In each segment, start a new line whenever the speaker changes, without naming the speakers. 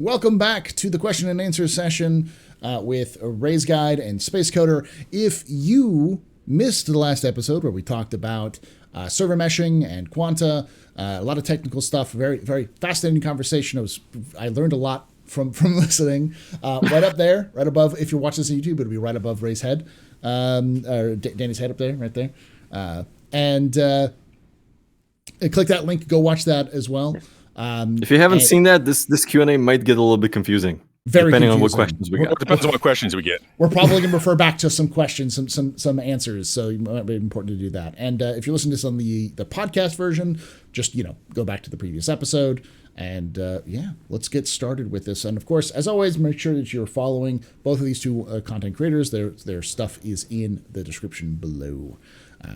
Welcome back to the question and answer session with Ray's Guide and SpaceCoder. If you missed the last episode where we talked about server meshing and Quanta, a lot of technical stuff, very, very fascinating conversation. I learned a lot from listening. Right up there, right above, if you're watching this on YouTube, it'll be right above Ray's head, or Danny's head up there, right there. And click that link, go watch that as well.
If you haven't seen that, this Q&A might get a little bit confusing. Depending on what questions we get.
It depends on what questions we get.
We're probably going to refer back to some questions, some answers, so it might be important to do that. And if you listen to this on the podcast version, just go back to the previous episode. And let's get started with this. And of course, as always, make sure that you're following both of these two content creators. Their stuff is in the description below.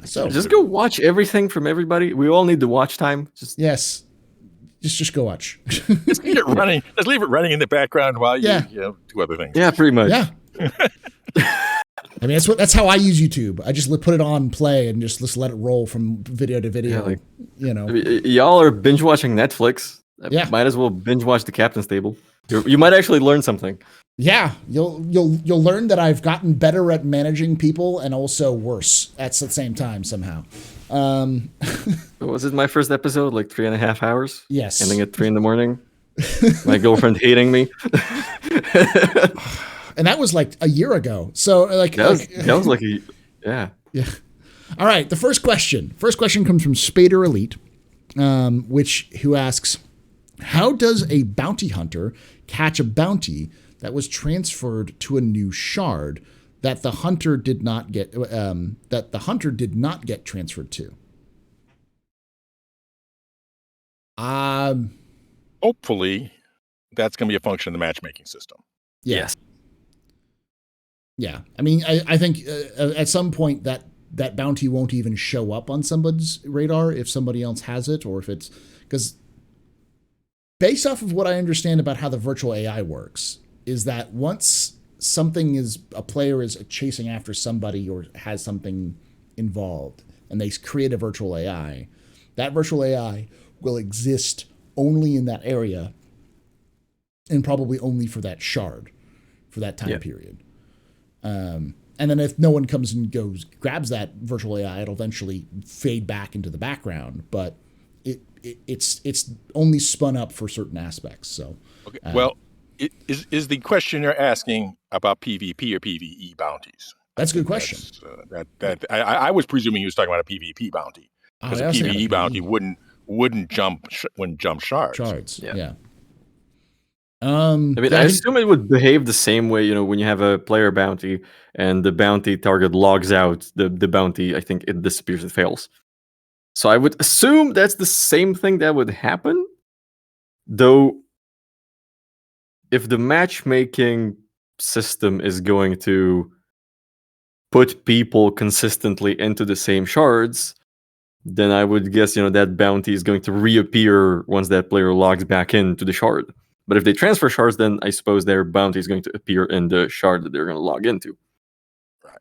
So
just go watch everything from everybody. We all need the watch time.
Yes. Just go watch.
Just leave it running. Just leave it running in the background while you do other things.
Yeah, pretty much.
Yeah. I mean, that's how I use YouTube. I just put it on play and just let it roll from video to video.
Yeah, y'all are binge watching Netflix.
Yeah.
Might as well binge watch The Captain's Table. You might actually learn something.
Yeah, you'll learn that I've gotten better at managing people and also worse at the same time somehow.
Was it my first episode? Like 3.5 hours?
Yes.
Ending at 3 a.m. My girlfriend hating me.
And that was like a year ago. So
that was like yeah.
All right. The first question comes from Spader Elite, who asks, how does a bounty hunter catch a bounty that was transferred to a new shard that the hunter did not get transferred to?
Hopefully, that's going to be a function of the matchmaking system.
Yes. Yeah. I mean, I think at some point that bounty won't even show up on somebody's radar if somebody else has it, or if it's because based off of what I understand about how the virtual AI works is that once a player is chasing after somebody or has something involved and they create a virtual AI, that virtual AI will exist only in that area and probably only for that shard for that time period. And then if no one comes and grabs that virtual AI, it'll eventually fade back into the background, but it's only spun up for certain aspects. So,
okay. Is the question you're asking about PvP or PvE bounties?
That's a good question.
I was presuming you was talking about a PvP bounty because a PvE bounty wouldn't jump shards.
Yeah.
I assume it would behave the same way, when you have a player bounty and the bounty target logs out, the bounty, I think it disappears, it fails. So I would assume that's the same thing that would happen, though if the matchmaking system is going to put people consistently into the same shards, then I would guess, that bounty is going to reappear once that player logs back into the shard. But if they transfer shards, then I suppose their bounty is going to appear in the shard that they're going to log into.
Right.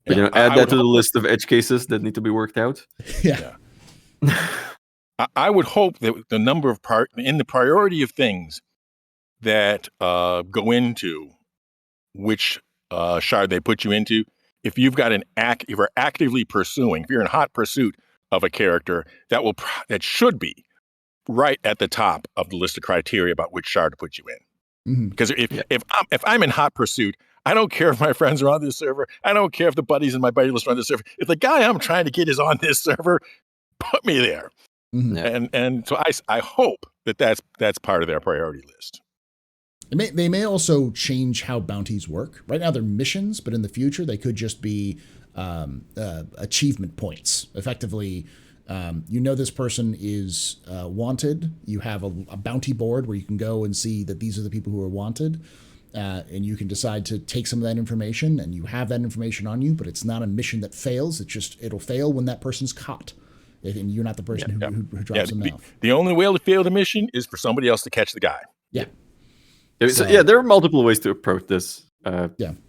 But, add that to the list of edge cases that need to be worked out.
Yeah.
I would hope that the number of in the priority of things that go into which shard they put you into, if you've got if you're actively pursuing, if you're in hot pursuit of a character, that should be right at the top of the list of criteria about which shard to put you in. Mm-hmm. Because if I'm in hot pursuit, I don't care if my friends are on this server. I don't care if the buddies in my buddy list are on this server. If the guy I'm trying to get is on this server, put me there. Mm-hmm. And so I hope that's part of their priority list.
They may also change how bounties work. Right now they're missions, but in the future they could just be achievement points. Effectively, this person is wanted. You have a bounty board where you can go and see that these are the people who are wanted. And you can decide to take some of that information, and you have that information on you, but it's not a mission that fails. It'll fail when that person's caught. And you're not the person who drops them off.
The only way to fail the mission is for somebody else to catch the guy.
Yeah.
So, there are multiple ways to approach this.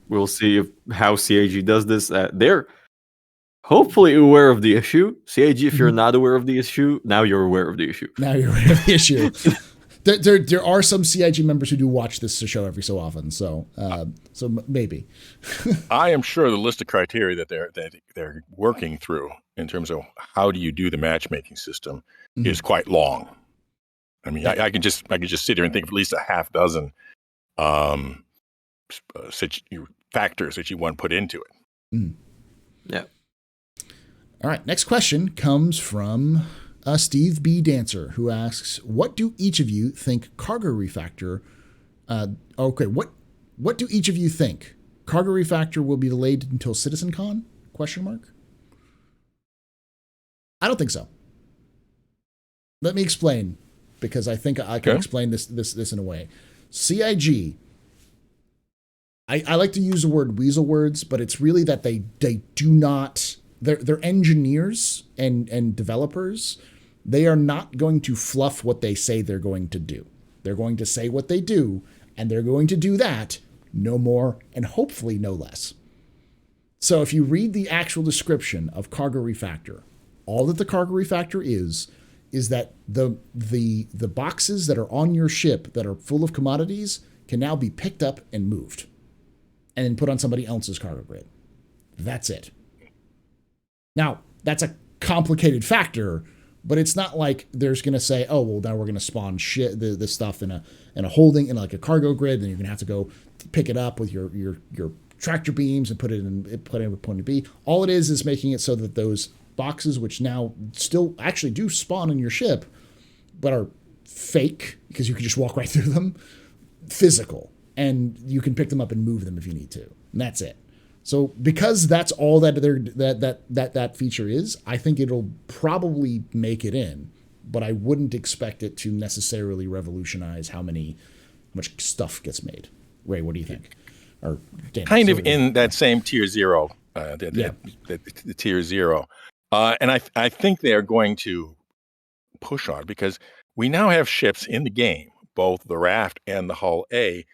We'll see how CIG does this. They're hopefully aware of the issue. CIG, if you're not aware of the issue, now you're aware of the issue.
There are some CIG members who do watch this show every so often, so maybe.
I am sure the list of criteria that they're working through in terms of how do you do the matchmaking system is quite long. I mean, I can just sit here and think of at least a half dozen factors that you want put into it.
Yeah.
All right. Next question comes from Steve B. Dancer, who asks, "What do each of you think Cargo Refactor?" What do each of you think Cargo Refactor will be delayed until CitizenCon? ? I don't think so. Let me explain, because I think I can explain this in a way. CIG. I like to use the word weasel words, but it's really that they do not. They're engineers and developers. They are not going to fluff what they say they're going to do. They're going to say what they do, and they're going to do that, no more, and hopefully no less. So if you read the actual description of Cargo Refactor, all that the Cargo Refactor is that the boxes that are on your ship that are full of commodities can now be picked up and moved and then put on somebody else's cargo grid. That's it. Now, that's a complicated factor, but it's not like there's going to say, oh, well, now we're going to spawn this stuff in a holding, in like a cargo grid, and you're going to have to go pick it up with your tractor beams and put it in point B. All it is making it so that those boxes, which now still actually do spawn in your ship, but are fake because you can just walk right through them, physical, and you can pick them up and move them if you need to, and that's it. So because that's all that feature is, I think it'll probably make it in, but I wouldn't expect it to necessarily revolutionize how much stuff gets made. Ray, what do you think? Or Dan,
kind of in that same tier zero, the tier zero, and I think they are going to push on, because we now have ships in the game, both the Raft and the Hull A,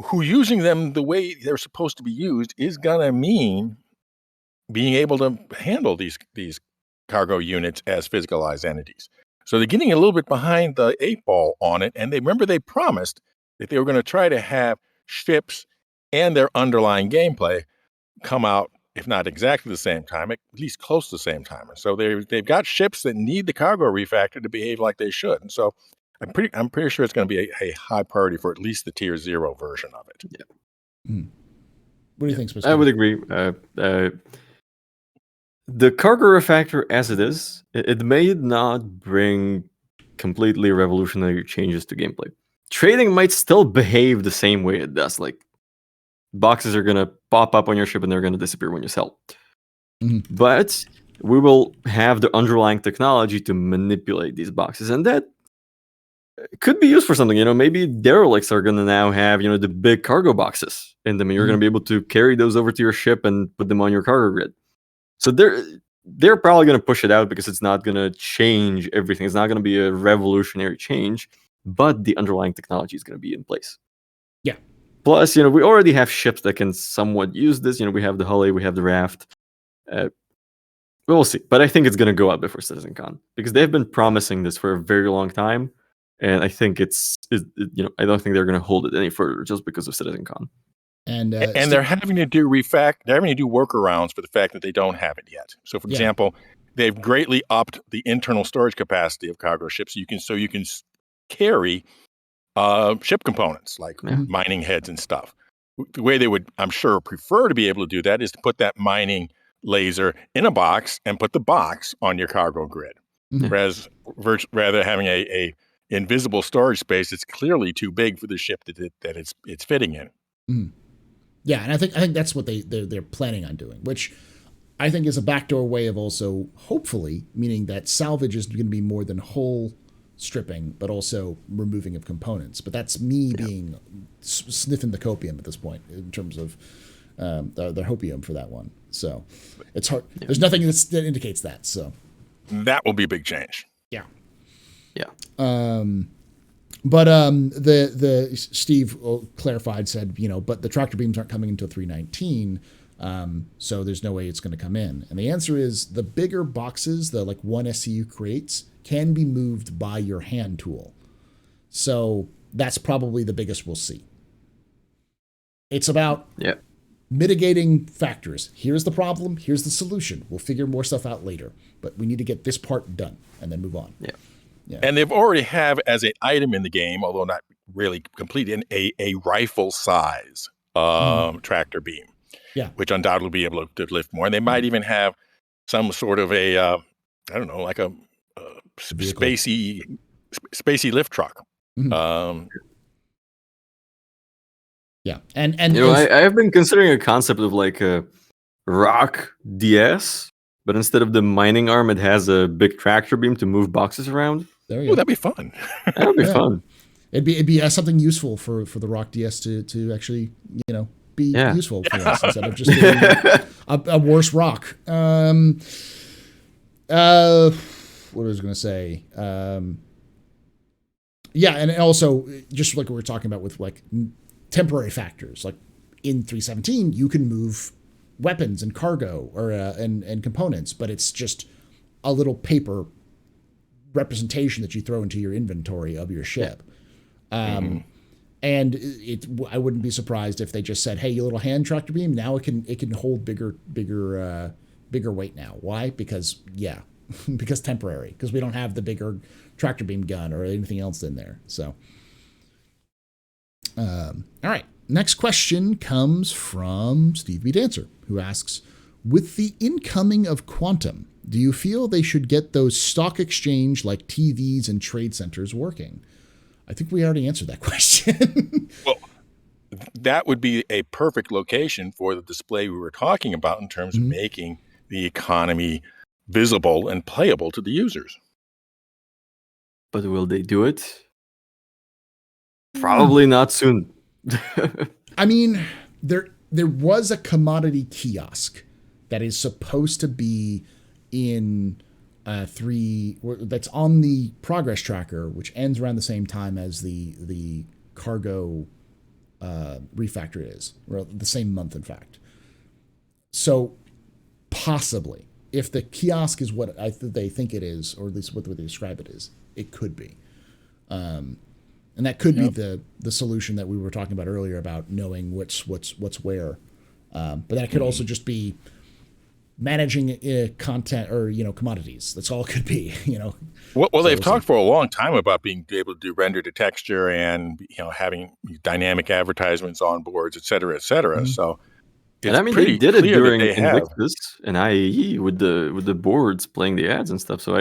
who using them the way they're supposed to be used is going to mean being able to handle these cargo units as physicalized entities. So they're getting a little bit behind the 8-ball on it. And they promised that they were going to try to have ships and their underlying gameplay come out, if not exactly the same time, at least close to the same time. So they've got ships that need the Cargo Refactor to behave like they should. And so I'm pretty sure it's going to be a high priority for at least the tier 0 version of it.
Yeah.
What do you think, Spencer?
I would agree. The Cargo Refactor as it is, it may not bring completely revolutionary changes to gameplay. Trading might still behave the same way it does. Like, boxes are going to pop up on your ship and they're going to disappear when you sell. But we will have the underlying technology to manipulate these boxes, and that could be used for something. Maybe derelicts are going to now have, the big cargo boxes in them, and you're going to be able to carry those over to your ship and put them on your cargo grid. So they're probably going to push it out because it's not going to change everything. It's not going to be a revolutionary change, but the underlying technology is going to be in place.
Yeah.
Plus, we already have ships that can somewhat use this. We have the Hull A, we have the Raft. We'll see. But I think it's going to go out before CitizenCon because they've been promising this for a very long time. And I think I don't think they're going to hold it any further just because of CitizenCon.
And
they're having to do workarounds for the fact that they don't have it yet. So, for example, they've greatly upped the internal storage capacity of cargo ships. So you can carry ship components like mining heads and stuff. The way they would, I'm sure, prefer to be able to do that is to put that mining laser in a box and put the box on your cargo grid, whereas rather having a invisible storage space that's clearly too big for the ship that it's fitting in.
Yeah, and I think that's what they're planning on doing, which I think is a backdoor way of also hopefully meaning that salvage is going to be more than whole stripping, but also removing of components. But that's me being sniffing the copium at this point in terms of the hopium for that one. So it's hard. Yeah. There's nothing that indicates that. So
that will be a big change.
Yeah.
Yeah.
But the Steve clarified, said, but the tractor beams aren't coming until 319, so there's no way it's going to come in. And the answer is the bigger boxes, the like one SCU crates, can be moved by your hand tool. So that's probably the biggest we'll see. It's about
Yeah.
mitigating factors. Here's the problem. Here's the solution. We'll figure more stuff out later, but we need to get this part done and then move on.
Yeah.
Yeah.
And they've already have as an item in the game, although not really complete, a rifle size tractor beam.
Yeah.
Which undoubtedly will be able to lift more. And they might even have some sort of a, I don't know, like a spacey lift truck.
Mhm. Yeah. And
I have been considering a concept of like a rock DS, but instead of the mining arm, it has a big tractor beam to move boxes around.
there you
Oh,
go.
that'd be fun.
That would be fun.
It'd be something useful for the Rock DS to actually be useful for us instead of just being a worse rock. What was I going to say? Yeah, and also just like we were talking about with like temporary factors, like in 317, you can move weapons and cargo or and components, but it's just a little paper representation that you throw into your inventory of your ship. And I wouldn't be surprised if they just said, "Hey, your little hand tractor beam, now it can hold bigger weight now." Why? Because because temporary. Because we don't have the bigger tractor beam gun or anything else in there. So, all right. Next question comes from Steve B. Dancer, who asks, "With the incoming of Quantum, do you feel they should get those stock exchange like TVs and trade centers working?" I think we already answered that question.
Well, that would be a perfect location for the display we were talking about in terms of making the economy visible and playable to the users.
But will they do it? Probably not soon.
I mean, there was a commodity kiosk that is supposed to be in 3 that's on the progress tracker, which ends around the same time as the cargo refactor is, or the same month, in fact. So possibly, if the kiosk is what they think it is, or at least what they describe it is, it could be. And that could be the solution that we were talking about earlier about knowing what's where. But that could also just be managing content or commodities. That's all it could be.
Well,
So
they've talked for a long time about being able to do render to texture and having dynamic advertisements on boards, et cetera, et cetera. So,
And I mean, they did it during Invictus and IAE with the boards playing the ads and stuff. So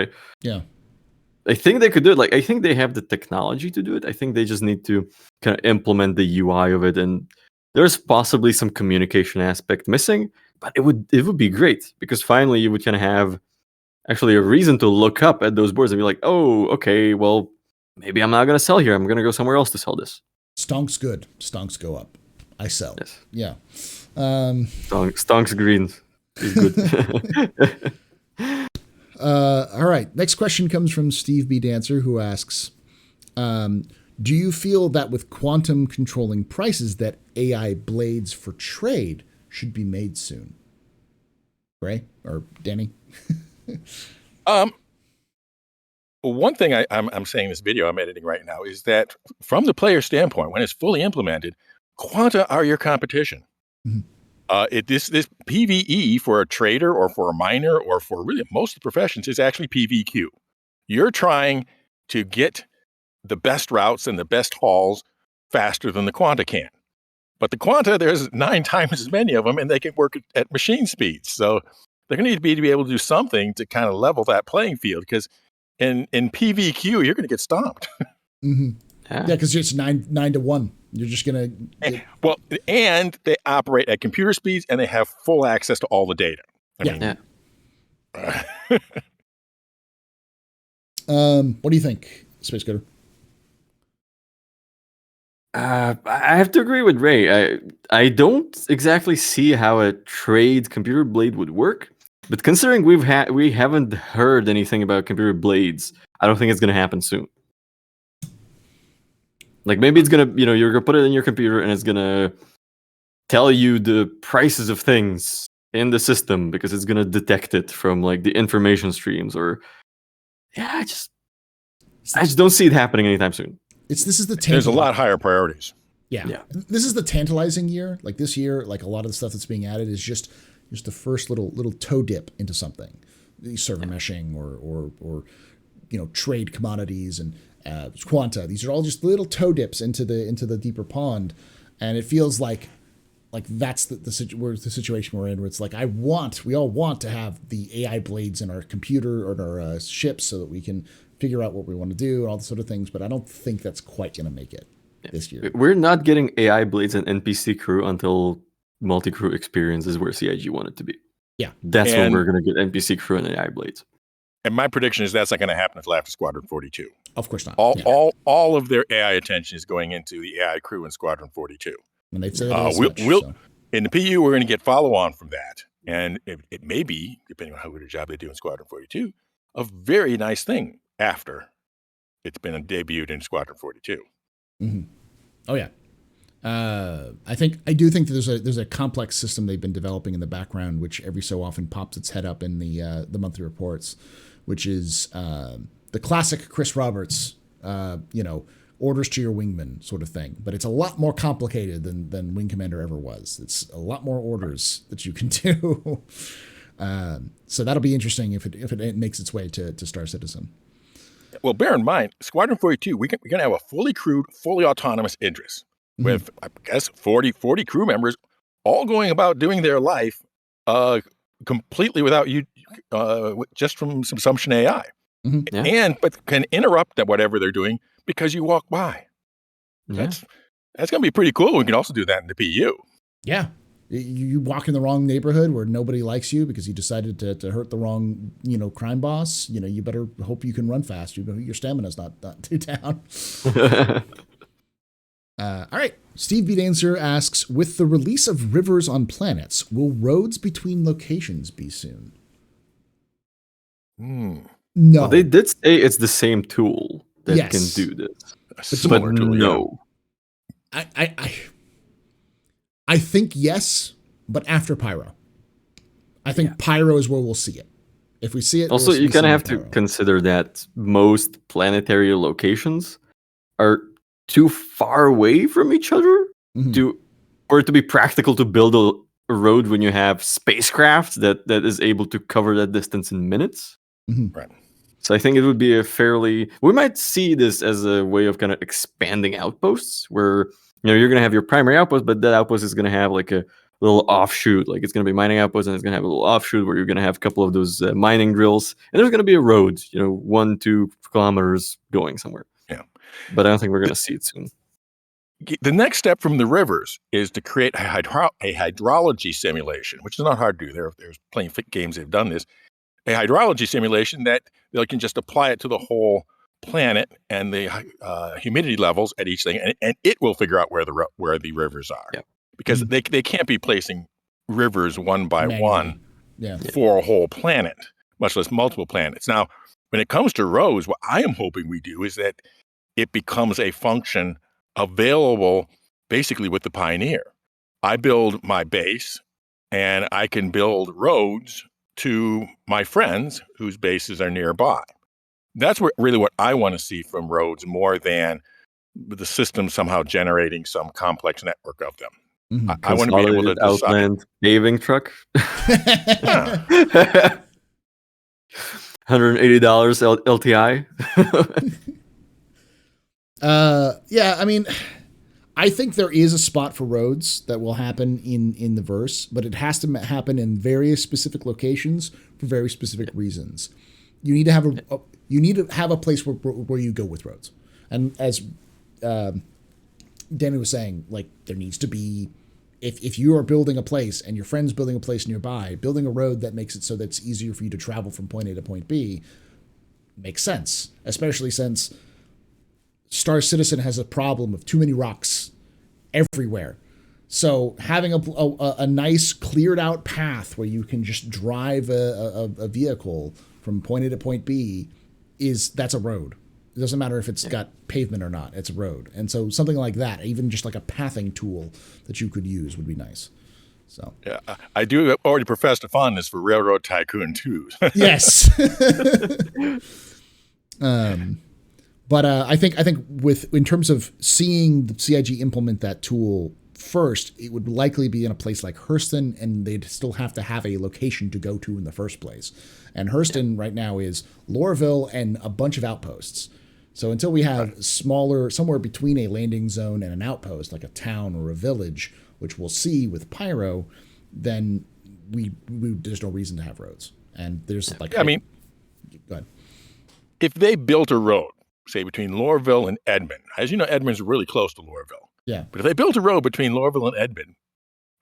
I think they could do it. Like, I think they have the technology to do it. I think they just need to kind of implement the UI of it. And there's possibly some communication aspect missing, but it would be great because finally you would kind of have actually a reason to look up at those boards and be like, oh, okay, well, maybe I'm not going to sell here. I'm going to go somewhere else to sell this.
Stonks good. Stonks go up. I sell.
Yes.
Yeah.
Stonks greens is good.
All right. Next question comes from Steve B. Dancer, who asks, do you feel that with quantum controlling prices that AI blades for trade should be made soon? Ray or Danny?
One thing I'm saying in this video I'm editing right now is that from the player standpoint, when it's fully implemented, Quanta are your competition. This PVE for a trader or for a miner or for really most of the professions is actually PVQ. You're trying to get the best routes and the best hauls faster than the Quanta can. But the Quanta, there's 9 times as many of them, and they can work at machine speeds. So they're going to need to be able to do something to kind of level that playing field, because in PVQ, you're going to get stomped.
Yeah, because it's 9 to 1. You're just going
to... Well, and they operate at computer speeds, and they have full access to all the data. I mean,
what do you think, SpaceCoder?
I have to agree with Ray. I don't exactly see how a trade computer blade would work, but considering we haven't heard anything about computer blades, I don't think it's going to happen soon. Like maybe it's going to, you're going to put it in your computer and it's going to tell you the prices of things in the system because it's going to detect it from like the information streams, or I just don't see it happening anytime soon.
this is the
There's a lot higher priorities.
Yeah. This is the tantalizing year. Like this year, like a lot of the stuff that's being added is just the first little toe dip into something. The server meshing or trade commodities and Quanta. These are all just little toe dips into the deeper pond, and it feels like that's the situation we're in, where it's like we all want to have the AI blades in our computer or in our ships so that we can figure out what we want to do and all the sort of things, but I don't think that's quite going to make it this year.
We're not getting AI blades and NPC crew until multi-crew experience is where CIG wanted to be.
Yeah.
That's when we're going to get NPC crew and AI blades.
And my prediction is that's not going to happen until after Squadron 42.
Of course not.
All of their AI attention is going into the AI crew in Squadron 42.
And they've said
in the PU, we're going to get follow-on from that. And it may be, depending on how good a job they do in Squadron 42, a very nice thing after it's been debuted in Squadron 42.
Mm-hmm. Oh, yeah. I do think that there's a complex system they've been developing in the background, which every so often pops its head up in the monthly reports, which is the classic Chris Roberts, orders to your wingman sort of thing. But it's a lot more complicated than Wing Commander ever was. It's a lot more orders that you can do. So that'll be interesting if it makes its way to Star Citizen.
Well, bear in mind, Squadron 42, we're going to have a fully crewed, fully autonomous Idris with, I guess, 40 crew members all going about doing their life completely without you, just from some assumption AI.
Mm-hmm.
Yeah. But can interrupt whatever they're doing because you walk by. Yeah. That's going to be pretty cool. We can also do that in the PU.
Yeah. You walk in the wrong neighborhood where nobody likes you because you decided to hurt the wrong, crime boss. You better hope you can run fast. Your stamina's not too down. All right. Steve B. Dancer asks, with the release of rivers on planets, will roads between locations be soon?
No.
Well, they did say it's the same tool that can do this.
But tool,
no.
I think yes, but after Pyro. I think Pyro is where we'll see it. If we see it,
also you kind of have to consider that most planetary locations are too far away from each other for it to be practical to build a road when you have spacecraft that is able to cover that distance in minutes.
Mm-hmm.
Right.
So I think it would be we might see this as a way of kind of expanding outposts where you're going to have your primary outpost, but that outpost is going to have like a little offshoot. Like it's going to be mining outpost, and it's going to have a little offshoot where you're going to have a couple of those mining drills, and there's going to be a road, 1-2 kilometers going somewhere.
Yeah,
but I don't think we're going to see it soon.
The next step from the rivers is to create a hydrology simulation, which is not hard to do. There's plenty of games that have done this. A hydrology simulation that they can just apply it to the whole planet and the humidity levels at each thing, and it will figure out where the rivers are.
Yeah.
Because they can't be placing rivers one by one for a whole planet, much less multiple planets. Now, when it comes to roads, what I am hoping we do is that it becomes a function available basically with the Pioneer. I build my base, and I can build roads to my friends whose bases are nearby. That's really what I want to see from roads, more than the system somehow generating some complex network of them.
Mm-hmm.
I want to be able to decide.
Outland paving truck. $180 LTI.
Yeah, I mean, I think there is a spot for roads that will happen in the verse, but it has to happen in various specific locations for very specific reasons. You need to have a place where you go with roads. And as Danny was saying, like, there needs to be, if you are building a place and your friend's building a place nearby, building a road that makes it so that it's easier for you to travel from point A to point B makes sense, especially since Star Citizen has a problem of too many rocks everywhere. So having a nice cleared out path where you can just drive a vehicle from point A to point B that's a road. It doesn't matter if it's got pavement or not, it's a road. And so something like that, even just like a pathing tool that you could use would be nice. So
yeah, I do already profess a fondness for Railroad Tycoon 2.
Yes. But I think in terms of seeing the CIG implement that tool first, it would likely be in a place like Hurston, and they'd still have to have a location to go to in the first place. And Hurston right now is Lorville and a bunch of outposts. So until we have smaller, somewhere between a landing zone and an outpost, like a town or a village, which we'll see with Pyro, then there's no reason to have roads. And there's like,
I mean,
go ahead.
If they built a road, say between Lorville and Edmond, as you know, Edmond's really close to Lorville.
Yeah.
But if they built a road between Lorville and Edmond,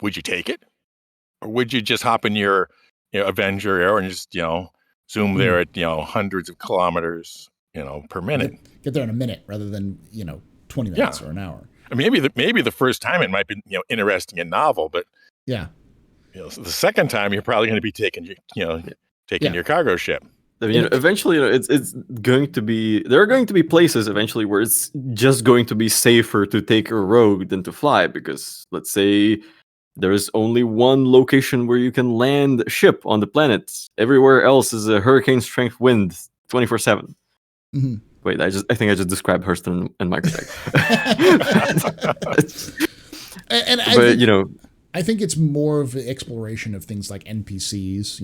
would you take it? Or would you just hop in your Avenger Air and just, zoom there at, hundreds of kilometers, per minute?
Get there in a minute rather than, 20 minutes or an hour.
I mean, maybe the first time it might be, interesting and novel, but
yeah,
the second time you're probably going to be taking your cargo ship.
I mean, eventually, it's going to be. There are going to be places eventually where it's just going to be safer to take a road than to fly, because let's say there is only one location where you can land a ship on the planet. Everywhere else is a hurricane strength wind, 24/7.
Mm-hmm.
Wait, I think I just described Hurston and Microtech.
I think it's more of an exploration of things like NPCs,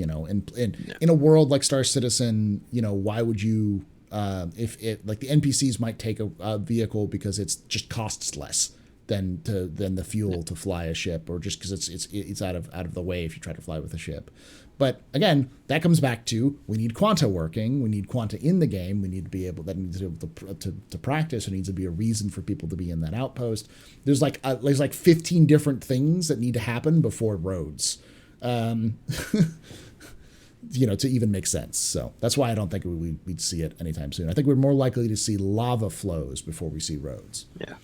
in a world like Star Citizen, why would you, if it, like the NPCs might take a vehicle because it's just costs less than the fuel to fly a ship, or just because it's out of the way if you try to fly with a ship. But again, that comes back to, we need Quanta working. We need Quanta in the game. We need to be able to practice. There needs to be a reason for people to be in that outpost. There's like 15 different things that need to happen before roads, to even make sense. So that's why I don't think we'd see it anytime soon. I think we're more likely to see lava flows before we see roads.
Yeah.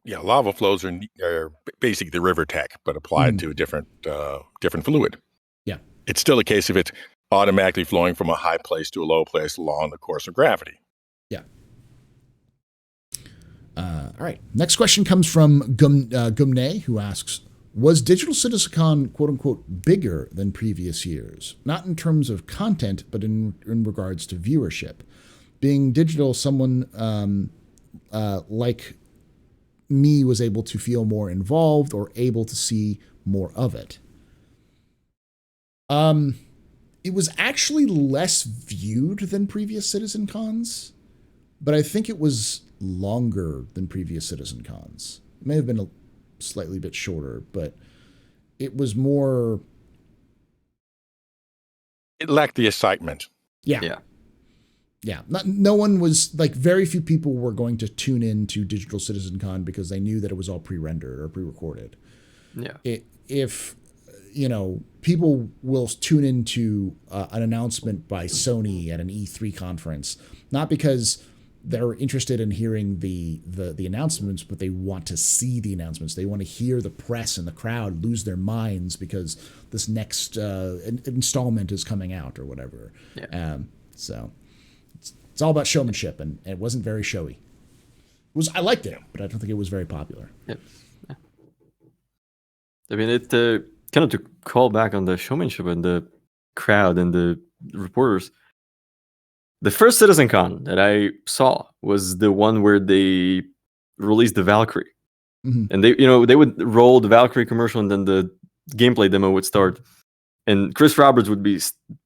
Yeah, lava flows are basically the river tech, but applied to a different fluid.
Yeah.
It's still a case of it automatically flowing from a high place to a low place along the course of gravity.
Yeah. All right. Next question comes from Gumne, who asks, was Digital CitizenCon, quote unquote, bigger than previous years? Not in terms of content, but in regards to viewership. Being digital, someone like me was able to feel more involved or able to see more of it. It was actually less viewed than previous CitizenCons, but I think it was longer than previous CitizenCons. It may have been a slightly bit shorter, but it was more.
It lacked the excitement.
Yeah. No one was, like, very few people were going to tune in to Digital CitizenCon because they knew that it was all pre-rendered or pre-recorded.
Yeah.
If people will tune into an announcement by Sony at an E3 conference, not because they're interested in hearing the announcements, but they want to see the announcements. They want to hear the press and the crowd lose their minds because this next installment is coming out or whatever.
Yeah.
So it's all about showmanship, and it wasn't very showy. I liked it, but I don't think it was very popular.
Yeah. I mean, it kind of to call back on the showmanship and the crowd and the reporters. The first CitizenCon that I saw was the one where they released the Valkyrie, and they would roll the Valkyrie commercial, and then the gameplay demo would start, and Chris Roberts would be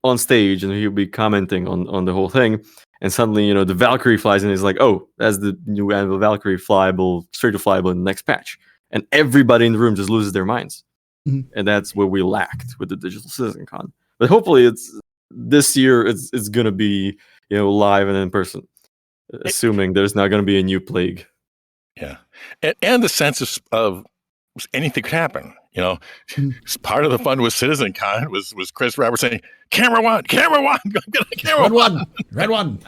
on stage, and he would be commenting on the whole thing, and suddenly the Valkyrie flies, and he's like, "Oh, that's the new Anvil Valkyrie, flyable, straight to flyable in the next patch," and everybody in the room just loses their minds. And that's what we lacked with the Digital CitizenCon. But hopefully, this year it's gonna be live and in person, assuming there's not gonna be a new plague.
Yeah, and the sense of anything could happen. Part of the fun with CitizenCon was Chris Roberts saying, "Camera one, camera one, camera one,
red one."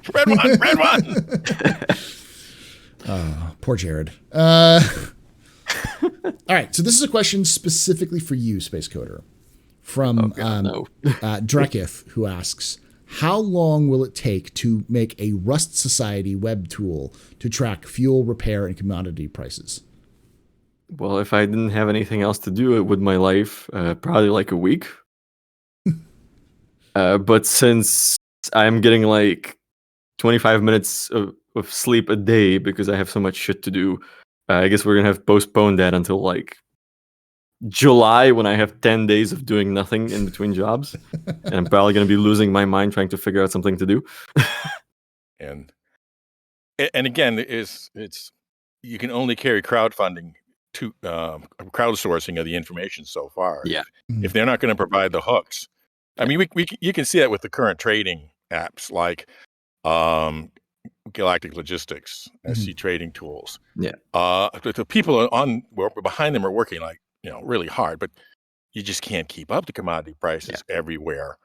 Oh, poor Jared. All right, so this is a question specifically for you, SpaceCoder, from Drekith, who asks, how long will it take to make a Rust Society web tool to track fuel, repair, and commodity prices?
Well, if I didn't have anything else to do with my life, probably like a week. But since I'm getting like 25 minutes of sleep a day because I have so much shit to do. I guess we're gonna have to postpone that until like July, when I have 10 days of doing nothing in between jobs, and I'm probably gonna be losing my mind trying to figure out something to do.
And again, it's you can only carry crowdfunding to crowdsourcing of the information so far.
Yeah.
If they're not going to provide the hooks, I mean, you can see that with the current trading apps like Galactic Logistics, SC Trading Tools.
Yeah.
The people behind them are working like really hard, but you just can't keep up the commodity prices everywhere.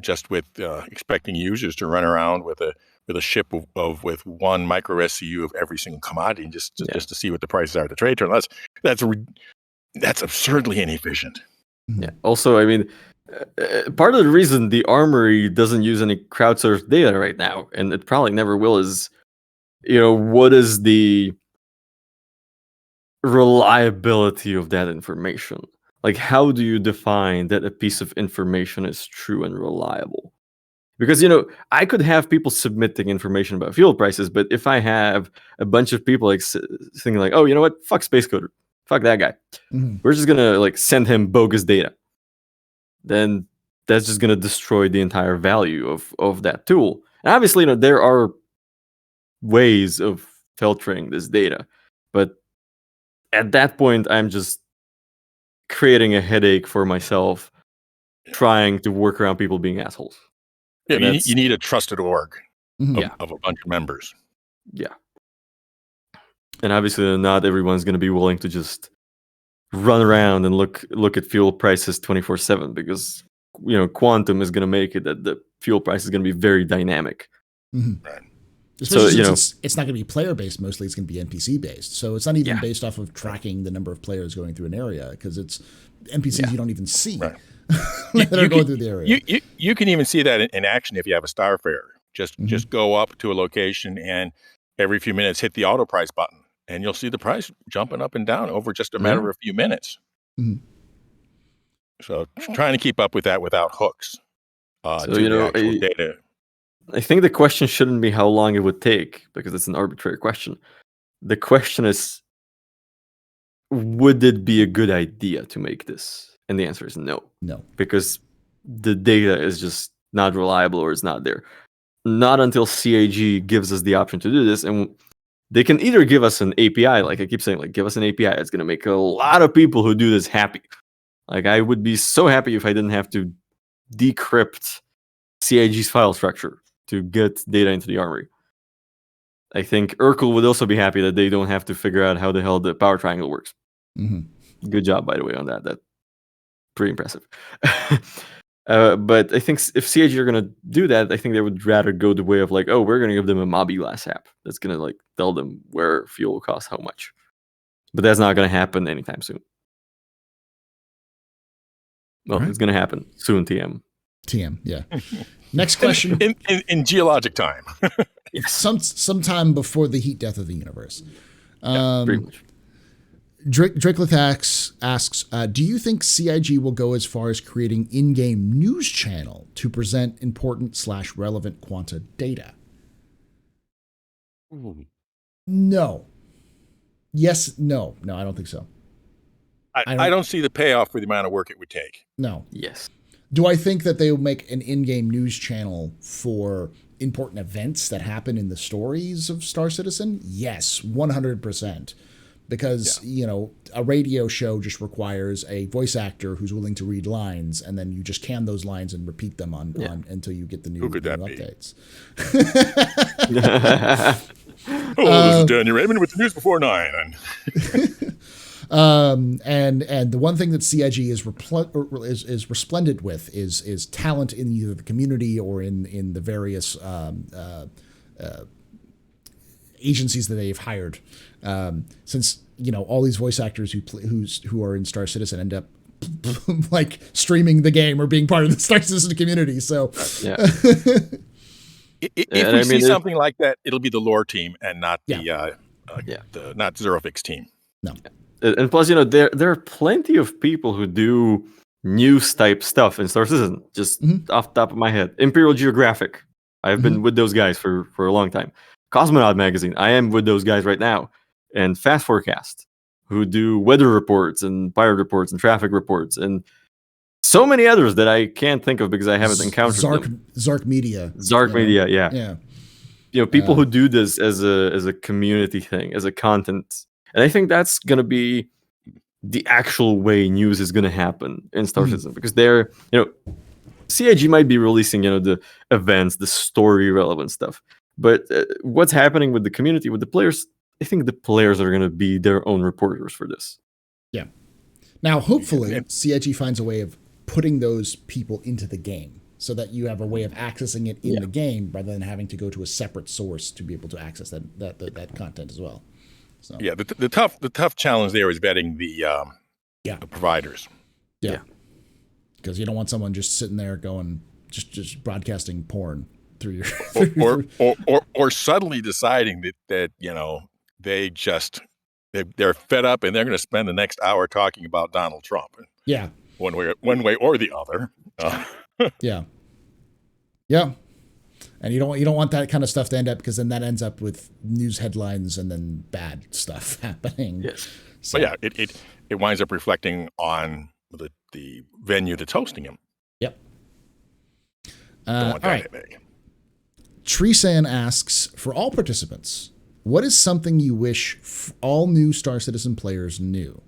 Just with expecting users to run around with a ship with one micro SCU of every single commodity just to see what the prices are at the trade turn. That's absurdly inefficient.
Yeah. Also, I mean, part of the reason the Armory doesn't use any crowdsourced data right now, and it probably never will, is what is the reliability of that information? Like, how do you define that a piece of information is true and reliable? Because, I could have people submitting information about fuel prices, but if I have a bunch of people like thinking like, oh, you know what? Fuck SpaceCoder. Fuck that guy. We're just going to like send him bogus data. Then that's just going to destroy the entire value of that tool. And obviously, there are ways of filtering this data, but at that point, I'm just creating a headache for myself, trying to work around people being assholes.
Yeah, you need a trusted org of a bunch of members.
Yeah. And obviously not everyone's going to be willing to just run around and look at fuel prices 24/7 because Quantum is going to make it that the fuel price is going to be very dynamic.
Right.
Especially since it's not going to be player based, mostly it's going to be NPC based. So it's not even based off of tracking the number of players going through an area because it's NPCs you don't even see that are going through the area.
You can even see that in action if you have a Starfarer. Just go up to a location and every few minutes hit the auto price button, and you'll see the price jumping up and down over just a matter of a few minutes. So trying to keep up with that without hooks to the actual data.
I think the question shouldn't be how long it would take, because it's an arbitrary question. The question is, would it be a good idea to make this? And the answer is no.
No.
Because the data is just not reliable or it's not there. Not until CAG gives us the option to do this. And they can either give us an API, like I keep saying, like give us an API. It's going to make a lot of people who do this happy. Like I would be so happy if I didn't have to decrypt CAG's file structure to get data into the Armory. I think Urkel would also be happy that they don't have to figure out how the hell the power triangle works. Good job, by the way, on that. That's pretty impressive. But I think if CAG are going to do that, I think they would rather go the way of like, oh, we're going to give them a Mobiglass app that's going to like tell them where fuel costs how much. But that's not going to happen anytime soon. Well, it's going to happen soon, TM.
TM, yeah. Next question.
in geologic time.
Sometime before the heat death of the universe.
Pretty much.
Drickleth asks, do you think CIG will go as far as creating in-game news channel to present important/relevant Quanta data? No. Yes, no. No, I don't think so.
I don't see the payoff for the amount of work it would take.
No.
Yes.
Do I think that they will make an in-game news channel for important events that happen in the stories of Star Citizen? Yes, 100%. Because, a radio show just requires a voice actor who's willing to read lines, and then you just can those lines and repeat them on until you get the new updates.
This is Daniel Raymond with the news before 9.
And the one thing that CIG is resplendent with is talent in either the community or in the various agencies that they've hired. Since all these voice actors who are in Star Citizen end up like streaming the game or being part of the Star Citizen community. So
if we see something like that, it'll be the lore team and not the not Zerofix team.
No.
And plus, there are plenty of people who do news type stuff in Star Citizen. Just off the top of my head, Imperial Geographic. I've been with those guys for a long time. Cosmonaut Magazine. I am with those guys right now. And Fast Forecast, who do weather reports and pirate reports and traffic reports and so many others that I can't think of because I haven't encountered them.
Zark Media.
Zark Media, yeah.
Yeah.
People who do this as a community thing, as a content. And I think that's going to be the actual way news is going to happen in Star Citizen, because they're, CIG might be releasing, the events, the story relevant stuff. But what's happening with the community, with the players, I think the players are going to be their own reporters for this.
Yeah. Now, hopefully, CIG finds a way of putting those people into the game so that you have a way of accessing it in the game rather than having to go to a separate source to be able to access that content as well. So.
Yeah, the tough challenge there is vetting the providers.
Yeah. Because you don't want someone just sitting there going, just broadcasting porn through your
or suddenly deciding that they're fed up and they're going to spend the next hour talking about Donald Trump.
Yeah.
One way or the other.
Yeah. And you don't want that kind of stuff to end up, because then that ends up with news headlines and then bad stuff happening.
Yes. So. But yeah, it winds up reflecting on the venue that's hosting him.
Yep.
All right.
Treesan asks, for all participants, what is something you wish all new Star Citizen players knew?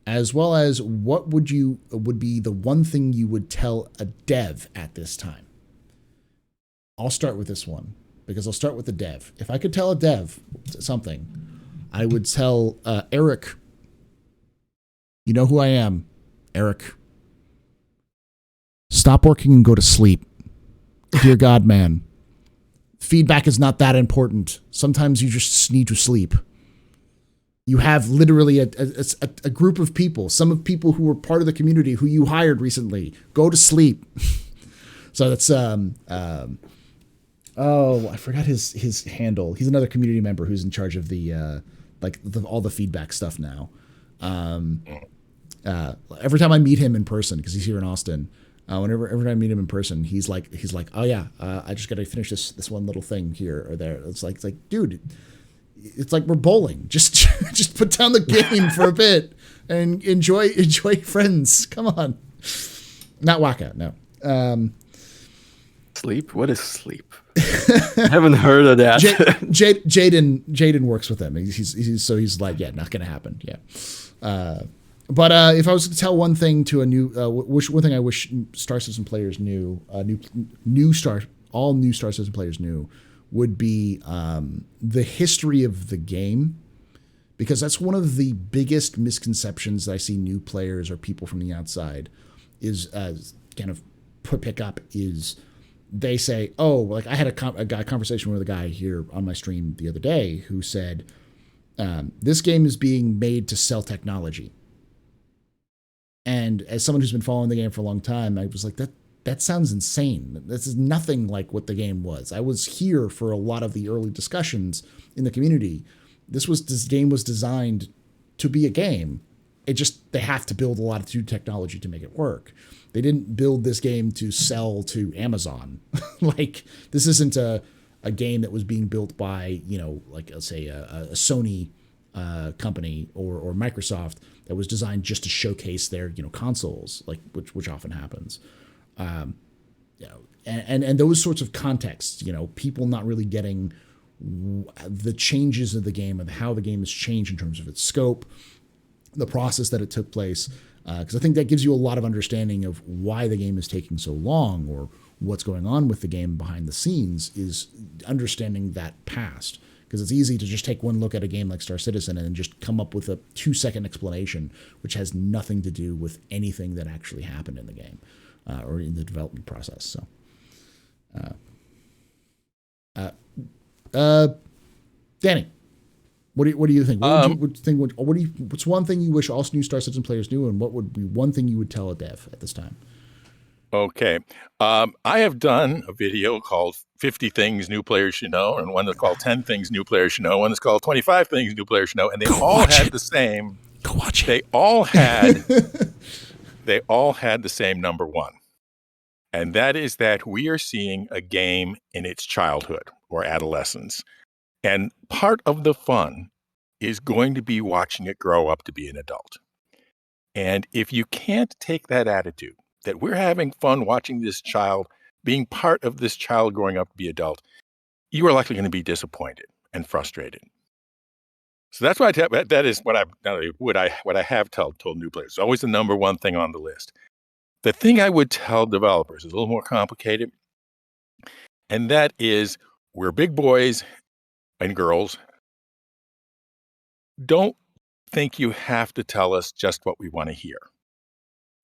As well as what would be the one thing you would tell a dev at this time? I'll start with this one, because I'll start with the dev. If I could tell a dev something, I would tell Eric, you know who I am, Eric. Stop working and go to sleep. Dear God, man. Feedback is not that important. Sometimes you just need to sleep. You have literally a group of people, some of people who were part of the community who you hired recently. Go to sleep. So that's I forgot his handle. He's another community member who's in charge of the all the feedback stuff now. Every time I meet him in person, because he's here in Austin, every time I meet him in person, he's like, oh yeah, I just got to finish this one little thing here or there. It's like, dude, it's like we're bowling. Just put down the game for a bit and enjoy friends. Come on, not Waka, no.
Sleep? What is sleep? I haven't heard of that.
Jaden works with them. He's like, yeah, not gonna happen. Yeah. But if I was to tell one thing to one thing I wish Star Citizen players knew, all new Star Citizen players knew, would be the history of the game, because that's one of the biggest misconceptions that I see new players or people from the outside is kind of pick up is they say, oh, like I had a conversation with a guy here on my stream the other day who said, this game is being made to sell technology. And as someone who's been following the game for a long time, I was like, that sounds insane. This is nothing like what the game was. I was here for a lot of the early discussions in the community. This game was designed to be a game. They have to build a lot of new technology to make it work. They didn't build this game to sell to Amazon. Like, this isn't a game that was being built by, like, let's say a Sony company or Microsoft that was designed just to showcase their, consoles, like which often happens. And those sorts of contexts, people not really getting the changes of the game and how the game has changed in terms of its scope, the process that it took place. Because I think that gives you a lot of understanding of why the game is taking so long or what's going on with the game behind the scenes, is understanding that past. Because it's easy to just take one look at a game like Star Citizen and just come up with a 2-second explanation, which has nothing to do with anything that actually happened in the game or in the development process. So, Danny, what do you think? What's one thing you wish all new Star Citizen players knew, and what would be one thing you would tell a dev at this time?
Okay. I have done a video called 50 Things New Players Should Know, and one that's called 10 Things New Players Should Know, one that's called 25 Things New Players Should Know, and they all had the same.
Go watch it.
They all had the same number one. And that is that we are seeing a game in its childhood or adolescence. And part of the fun is going to be watching it grow up to be an adult. And if you can't take that attitude, that we're having fun watching this child, being part of this child growing up to be adult, you are likely going to be disappointed and frustrated. So that's why that is what I have told new players. It's always the number one thing on the list. The thing I would tell developers is a little more complicated, and that is we're big boys and girls. Don't think you have to tell us just what we want to hear.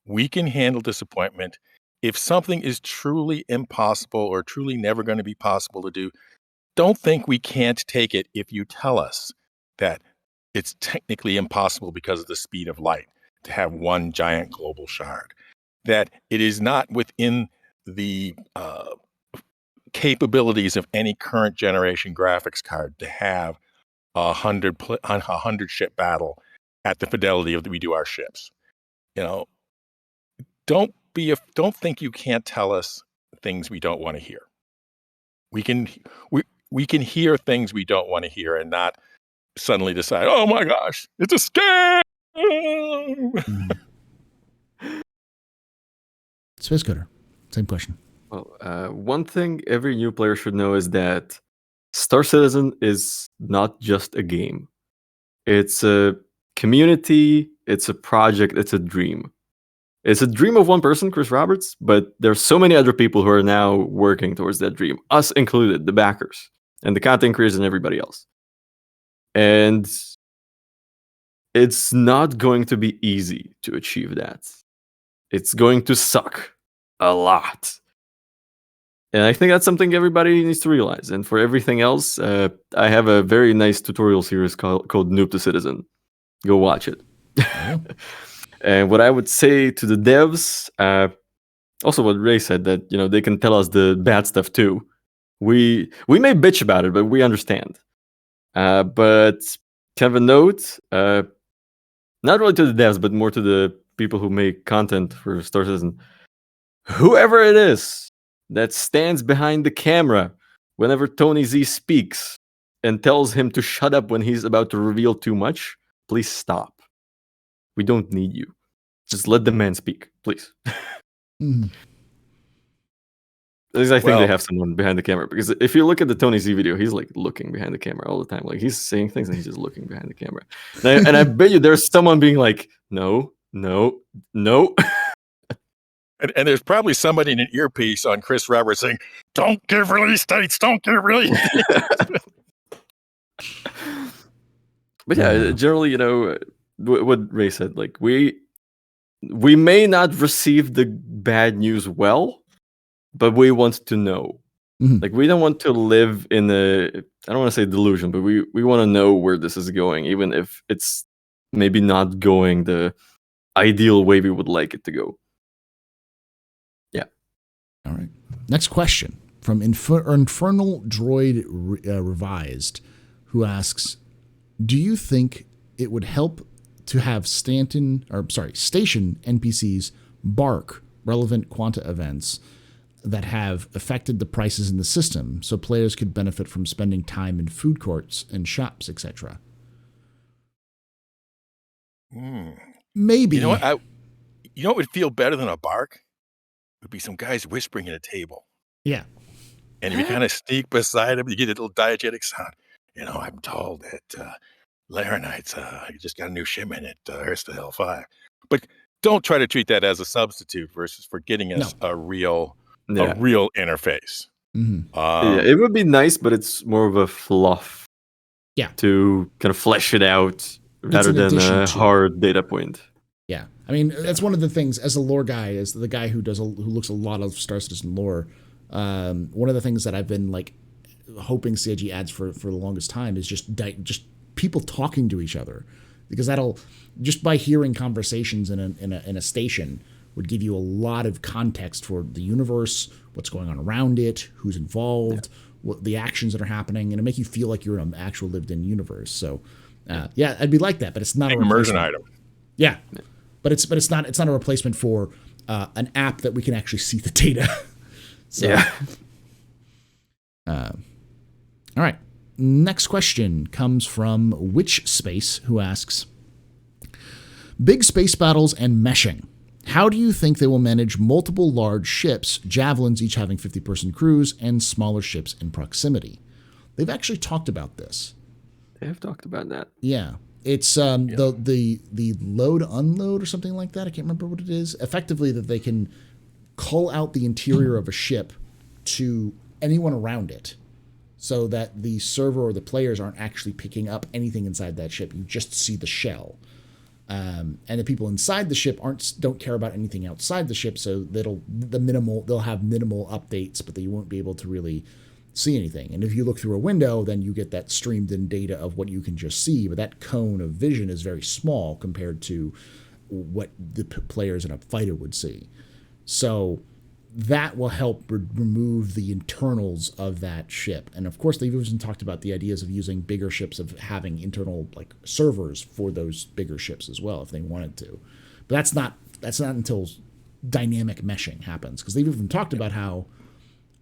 We can handle disappointment. If something is truly impossible or truly never going to be possible to do, don't think we can't take it if you tell us that it's technically impossible because of the speed of light to have one giant global shard, that it is not within the capabilities of any current generation graphics card to have a 100 ship battle at the fidelity of we do our ships. Don't think you can't tell us things we don't want to hear. We can hear things we don't want to hear and not suddenly decide, oh my gosh, it's a scam.
SpaceCoder, same question.
Well, one thing every new player should know is that Star Citizen is not just a game. It's a community, it's a project, it's a dream. It's a dream of one person, Chris Roberts, but there's so many other people who are now working towards that dream, us included, the backers, and the content creators and everybody else. And it's not going to be easy to achieve that. It's going to suck a lot. And I think that's something everybody needs to realize. And for everything else, I have a very nice tutorial series called Noob to Citizen. Go watch it. And what I would say to the devs, also what Ray said, that they can tell us the bad stuff too. We may bitch about it, but we understand. But kind of a note, not really to the devs, but more to the people who make content for Star Citizen. Whoever it is that stands behind the camera whenever Tony Z speaks and tells him to shut up when he's about to reveal too much, please stop. We don't need you. Just let the man speak, please.
Mm.
At least I think they have someone behind the camera, because if you look at the Tony Z video, he's like looking behind the camera all the time. Like he's saying things and he's just looking behind the camera. And I bet you there's someone being like, no.
And there's probably somebody in an earpiece on Chris Roberts saying, don't give release dates, don't give release dates.
But yeah, generally, what Ray said, like we may not receive the bad news well, but we want to know.
Mm-hmm.
Like we don't want to live in I don't want to say delusion, but we want to know where this is going, even if it's maybe not going the ideal way we would like it to go. Yeah.
All right. Next question from Infernal Droid Revised, who asks, do you think it would help to have station NPCs bark relevant Quanta events that have affected the prices in the system, so players could benefit from spending time in food courts and shops, etc.? Maybe.
You know what would feel better than a bark? Would be some guys whispering at a table.
Yeah.
And if you kind of sneak beside them, you get a little diegetic sound. I'm told that Laranites, you just got a new shipment at Earth to L5. But don't try to treat that as a substitute versus for getting us a real interface.
Mm-hmm.
It would be nice, but it's more of a fluff.
Yeah.
To kind of flesh it out rather than a hard data point.
Yeah. I mean, that's one of the things, as a lore guy, as the guy who looks a lot of Star Citizen lore, one of the things that I've been like hoping CIG adds for the longest time is just people talking to each other, because that'll, just by hearing conversations in a station, would give you a lot of context for the universe, what's going on around it, who's involved, what the actions that are happening, and it'll make you feel like you're in an actual lived-in universe. So, I'd be like that, but it's not an
immersion item.
Yeah, but it's not a replacement for an app that we can actually see the data. So,
yeah.
All right. Next question comes from Witch Space, who asks, big space battles and meshing. How do you think they will manage multiple large ships, javelins each having 50-person crews, and smaller ships in proximity? They've actually talked about this.
They have talked about that.
Yeah. It's the load unload or something like that. I can't remember what it is. Effectively, that they can cull out the interior of a ship to anyone around it, so that the server or the players aren't actually picking up anything inside that ship. You just see the shell. And the people inside the ship don't care about anything outside the ship, so they'll have minimal updates, but they won't be able to really see anything. And if you look through a window, then you get that streamed in data of what you can just see, but that cone of vision is very small compared to what the players in a fighter would see. So that will help remove the internals of that ship. And of course, they've even talked about the ideas of using bigger ships, of having internal like servers for those bigger ships as well, if they wanted to. But that's not until dynamic meshing happens, because they've even talked about how,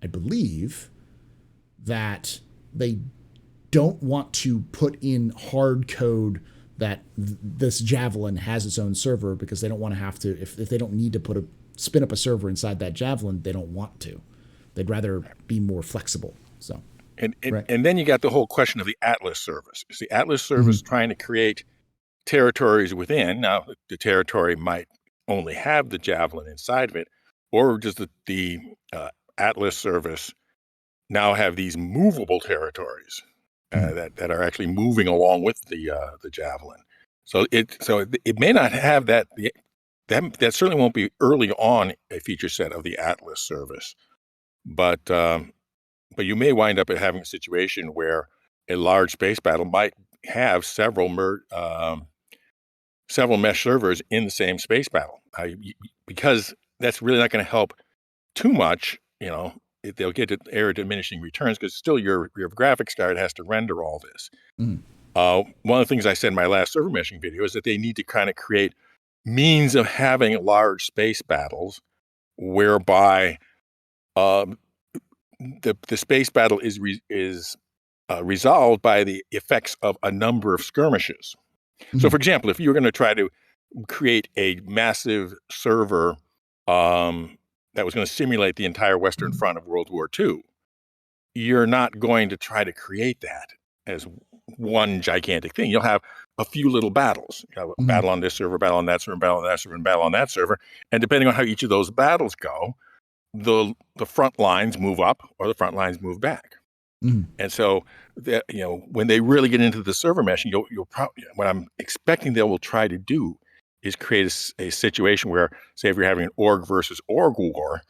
I believe, that they don't want to put in hard code that this Javelin has its own server, because they don't want to have to, if they don't need to spin up a server inside that Javelin, they don't want to. They'd rather be more flexible. So,
and then you got the whole question of the Atlas service. Is the Atlas service trying to create territories within? Now, the territory might only have the Javelin inside of it, or does the Atlas service now have these movable territories that are actually moving along with the Javelin? So it may not have that. That certainly won't be early on a feature set of the Atlas service, but you may wind up having a situation where a large space battle might have several mesh servers in the same space battle, because that's really not going to help too much. They'll get error diminishing returns, because still your graphics card has to render all this. One of the things I said in my last server meshing video is that they need to kind of create means of having large space battles whereby the space battle is resolved by the effects of a number of skirmishes. So, for example, if you're going to try to create a massive server that was going to simulate the entire Western Front of World War II, you're not going to try to create that as one gigantic thing. You'll have a few little battles. You have a battle on this server, battle on that server, battle on that server, and battle on that server. And depending on how each of those battles go, the front lines move up or the front lines move back. And so, when they really get into the server meshing, you'll probably, what I'm expecting they will try to do is create a situation where, say, if you're having an org versus org war,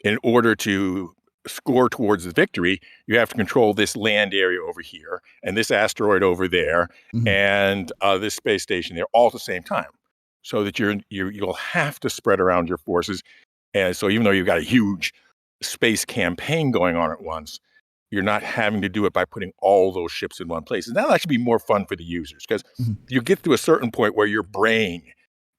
in order to score towards the victory, you have to control this land area over here and this asteroid over there and this space station there, all at the same time, so that you'll have to spread around your forces. And so, even though you've got a huge space campaign going on at once, you're not having to do it by putting all those ships in one place. And that'll actually be more fun for the users, because you get to a certain point where your brain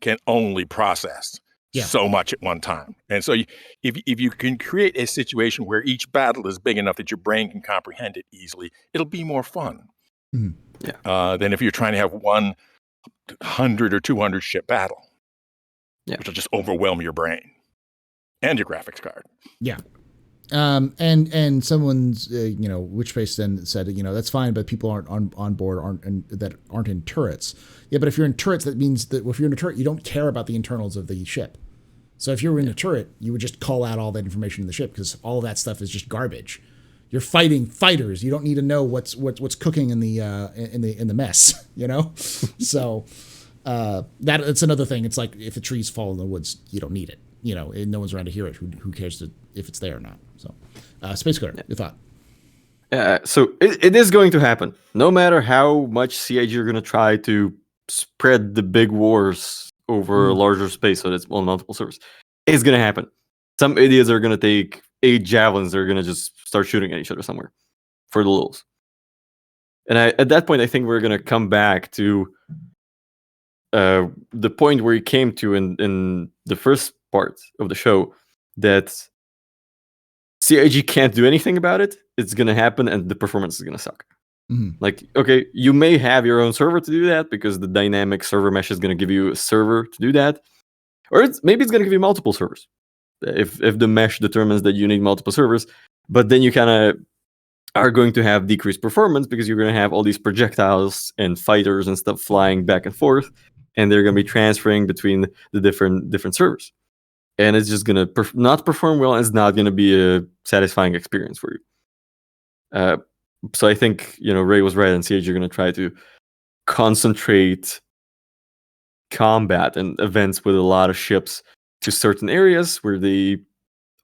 can only process so much at one time. And so if you can create a situation where each battle is big enough that your brain can comprehend it easily, it'll be more fun than if you're trying to have 100 or 200 ship battle, which will just overwhelm your brain and your graphics card.
Yeah. And someone's, Witchface then said, that's fine, but people aren't on board, aren't in turrets. Yeah, but if you're in turrets, that means that if you're in a turret, you don't care about the internals of the ship. So if you're in a turret, you would just call out all that information in the ship, because all of that stuff is just garbage. You're fighting fighters. You don't need to know what's cooking in the mess, So that's another thing. It's like if a tree's fall in the woods, you don't need it. And no one's around to hear it. Who cares if it's there or not? So, SpaceCoder, your thought?
So it is going to happen. No matter how much CIG are going to try to spread the big wars over a larger space, so that's on multiple servers, it's going to happen. Some idiots are going to take 8 javelins. They're going to just start shooting at each other somewhere for the lulz. And at that point, I think we're going to come back to the point where you came to in the first part of the show, that CIG can't do anything about it. It's going to happen, and the performance is going to suck. Like, okay, you may have your own server to do that because the dynamic server mesh is going to give you a server to do that, or maybe it's going to give you multiple servers if the mesh determines that you need multiple servers. But then you kind of are going to have decreased performance because you're going to have all these projectiles and fighters and stuff flying back and forth, and they're going to be transferring between the different servers, and it's just going to not perform well, and it's not going to be a satisfying experience for you. So I think, Ray was right, and CH, you're going to try to concentrate combat and events with a lot of ships to certain areas where they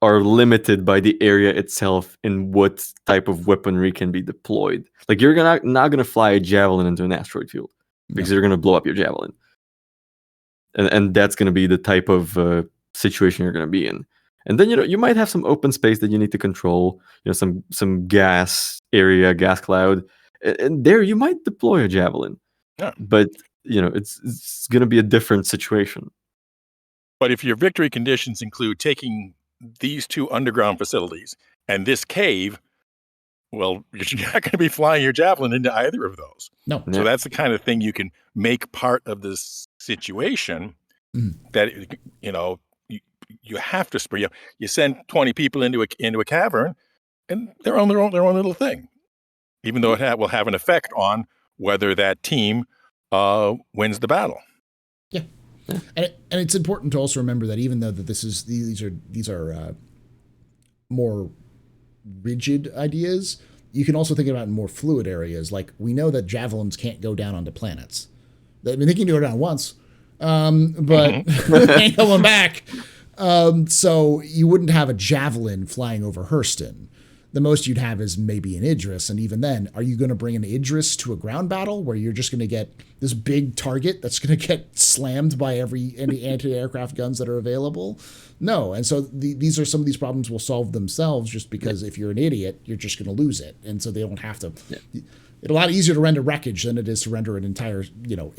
are limited by the area itself and what type of weaponry can be deployed. Like, you're not going to fly a javelin into an asteroid field because you're going to blow up your javelin. And that's going to be the type of situation you're going to be in. And then, you might have some open space that you need to control, some gas area, gas cloud. And there you might deploy a javelin.
Yeah.
But, it's going to be a different situation.
But if your victory conditions include taking these 2 underground facilities and this cave, well, you're not going to be flying your javelin into either of those.
No.
So that's the kind of thing you can make part of this situation that, you have to spray. You send 20 people into a cavern, and they're on their own little thing, even though it will have an effect on whether that team wins the battle.
Yeah, and it's important to also remember that even though that these are more rigid ideas, you can also think about in more fluid areas. Like, we know that javelins can't go down onto planets. I mean, they can go down once, but they ain't going back. So you wouldn't have a javelin flying over Hurston. The most you'd have is maybe an Idris, and even then, are you going to bring an Idris to a ground battle where you're just going to get this big target that's going to get slammed by any anti-aircraft guns that are available? No, and so these are some of these problems will solve themselves just because if you're an idiot, you're just going to lose it, and so they don't have to. Yeah. It's a lot easier to render wreckage than it is to render an entire,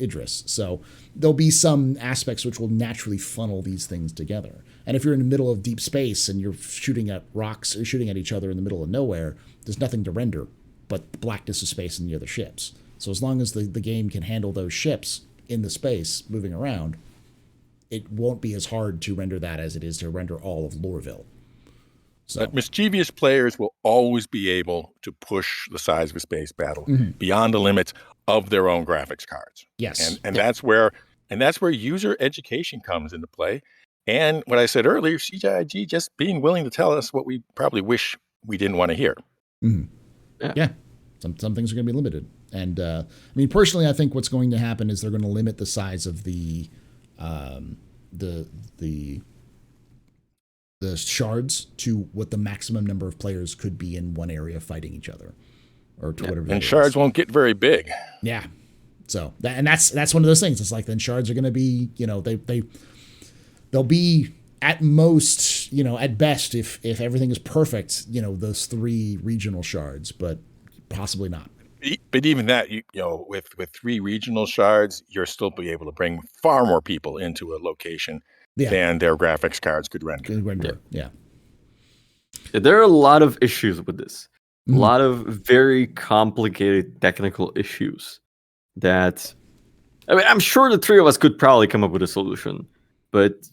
Idris. So there'll be some aspects which will naturally funnel these things together. And if you're in the middle of deep space and you're shooting at rocks or shooting at each other in the middle of nowhere, there's nothing to render but the blackness of space and the other ships. So as long as the game can handle those ships in the space moving around, it won't be as hard to render that as it is to render all of Lorville. So.
But mischievous players will always be able to push the size of a space battle beyond the limits of their own graphics cards.
Yes,
and that's where user education comes into play. And what I said earlier, CGIG just being willing to tell us what we probably wish we didn't want to hear.
Yeah. Some things are going to be limited, and I mean, personally, I think what's going to happen is they're going to limit the size of the shards to what the maximum number of players could be in one area fighting each other, or to whatever.
And shards won't get very big.
Yeah. So that's one of those things. It's like then shards are going to be, they'll be at most, at best, if everything is perfect, those 3 regional shards, but possibly not.
But even that, with 3 regional shards, you'll still be able to bring far more people into a location than their graphics cards could render.
Yeah.
There are a lot of issues with this. A lot of very complicated technical issues that, I'm sure the 3 of us could probably come up with a solution, but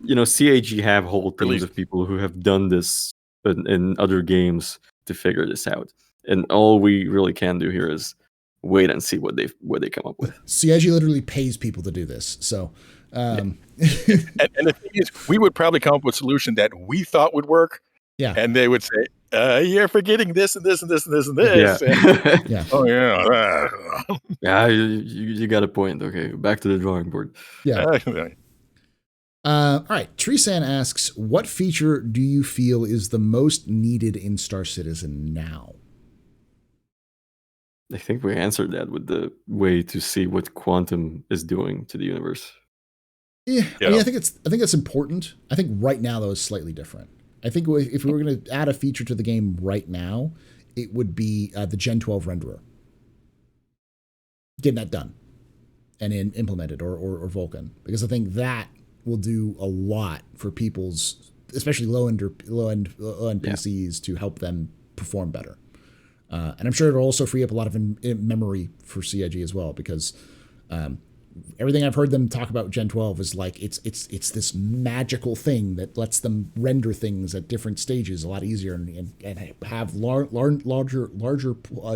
CAG have whole teams of people who have done this in other games to figure this out, and all we really can do here is wait and see what they come up with.
CAG literally pays people to do this, so.
And the thing is, we would probably come up with a solution that we thought would work.
Yeah.
And they would say, you're forgetting this and this and this and this and this.
Yeah.
And,
Yeah.
Oh, yeah.
Yeah, you got a point. Okay, back to the drawing board.
Yeah. All right. Treesan asks, what feature do you feel is the most needed in Star Citizen now?
I think we answered that with the way to see what quantum is doing to the universe.
Yeah. I mean, I think it's important. I think right now, though, is slightly different. I think if we were going to add a feature to the game right now, it would be the Gen 12 renderer. Getting that done and implemented, or Vulkan, because I think that will do a lot for people's, especially low end PCs, to help them perform better. And I'm sure it'll also free up a lot of memory for CIG as well, because everything I've heard them talk about Gen 12 is like it's this magical thing that lets them render things at different stages a lot easier and have larger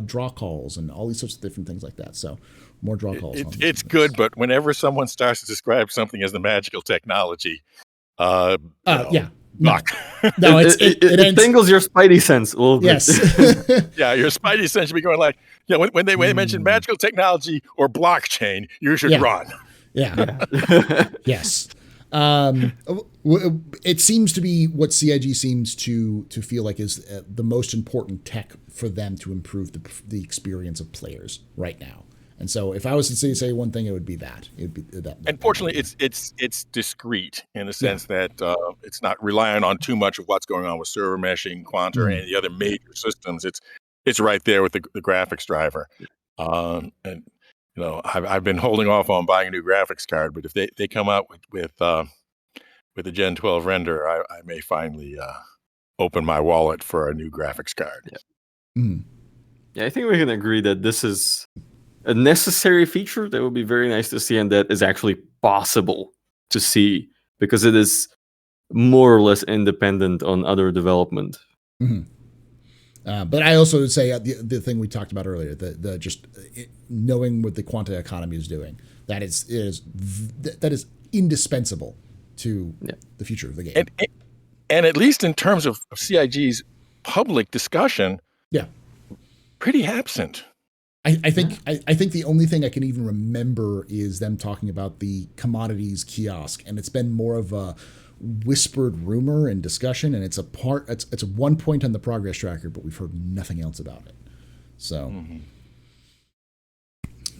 draw calls and all these sorts of different things like that. So more draw calls.
It's good, but whenever someone starts to describe something as the magical technology,
yeah.
Block.
No,
it tingles your spidey sense a little bit.
Yes.
Yeah, your spidey sense should be going like, when they mention magical technology or blockchain, you should run.
Yeah. Yes. It seems to be what CIG seems to feel like is the most important tech for them to improve the experience of players right now. And so, if I was to say one thing, it would be that. It would be that.
Unfortunately, it's discrete in the sense that it's not relying on too much of what's going on with server meshing, Quanta, or any of the other major systems. It's right there with the graphics driver. And I've been holding off on buying a new graphics card, but if they come out with a Gen 12 render, I may finally open my wallet for a new graphics card.
Yeah, I think we can agree that this is a necessary feature that would be very nice to see, and that is actually possible to see because it is more or less independent on other development.
But I also would say the thing we talked about earlier, the just knowing what the Quanta economy is doing, that is indispensable to the future of the game.
And at least in terms of CIG's public discussion, pretty absent.
I think the only thing I can even remember is them talking about the commodities kiosk, and it's been more of a whispered rumor and discussion, and it's a one point on the progress tracker, but we've heard nothing else about it. So,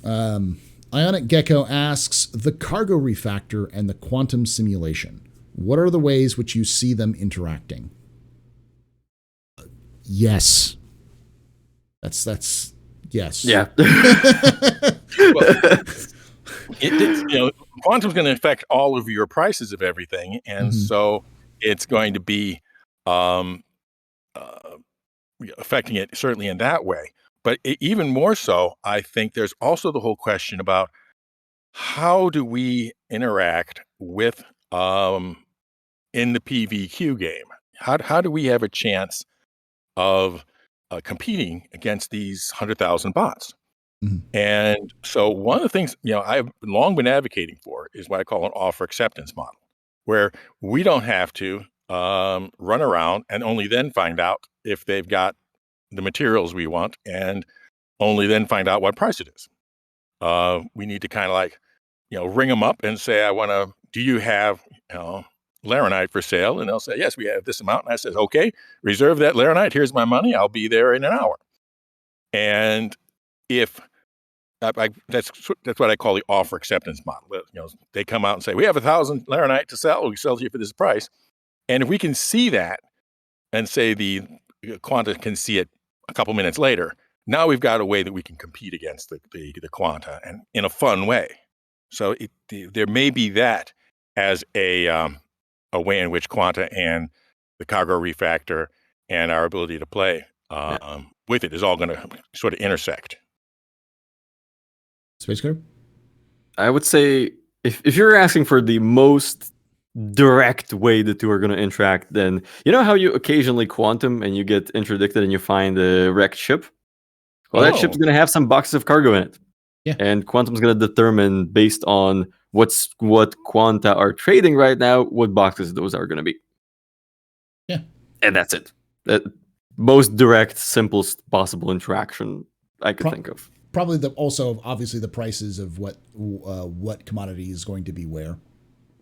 Ionic Gecko asks, the cargo refactor and the quantum simulation, what are the ways which you see them interacting? Yes. That's yes.
Yeah.
Quantum's going to affect all of your prices of everything, and so it's going to be affecting it certainly in that way. But even more so, I think there's also the whole question about how do we interact with in the PVQ game? How do we have a chance of competing against these 100,000 bots? And so one of the things, I've long been advocating for is what I call an offer acceptance model, where we don't have to run around and only then find out if they've got the materials we want and only then find out what price it is. We need to kind of like, ring them up and say, do you have, Laranite for sale? And they'll say, yes, we have this amount. And I said, okay, reserve that Laranite. Here's my money. I'll be there in an hour. And if that's what I call the offer acceptance model. They come out and say, we have 1,000 Laranite to sell. We sell to you for this price. And if we can see that and say the Quanta can see it a couple minutes later, now we've got a way that we can compete against the Quanta and in a fun way. So there may be that as a way in which Quanta and the cargo refactor and our ability to play with it is all going to sort of intersect.
SpaceCoder?
I would say if you're asking for the most direct way the two are going to interact, then you know how you occasionally quantum and you get interdicted and you find a wrecked ship? Well, that ship's going to have some boxes of cargo in it.
Yeah.
And Quantum's going to determine, based on what Quanta are trading right now, what boxes those are going to be.
Yeah.
And that's it. That most direct, simplest possible interaction I could think of.
Probably also obviously the prices of what commodity is going to be where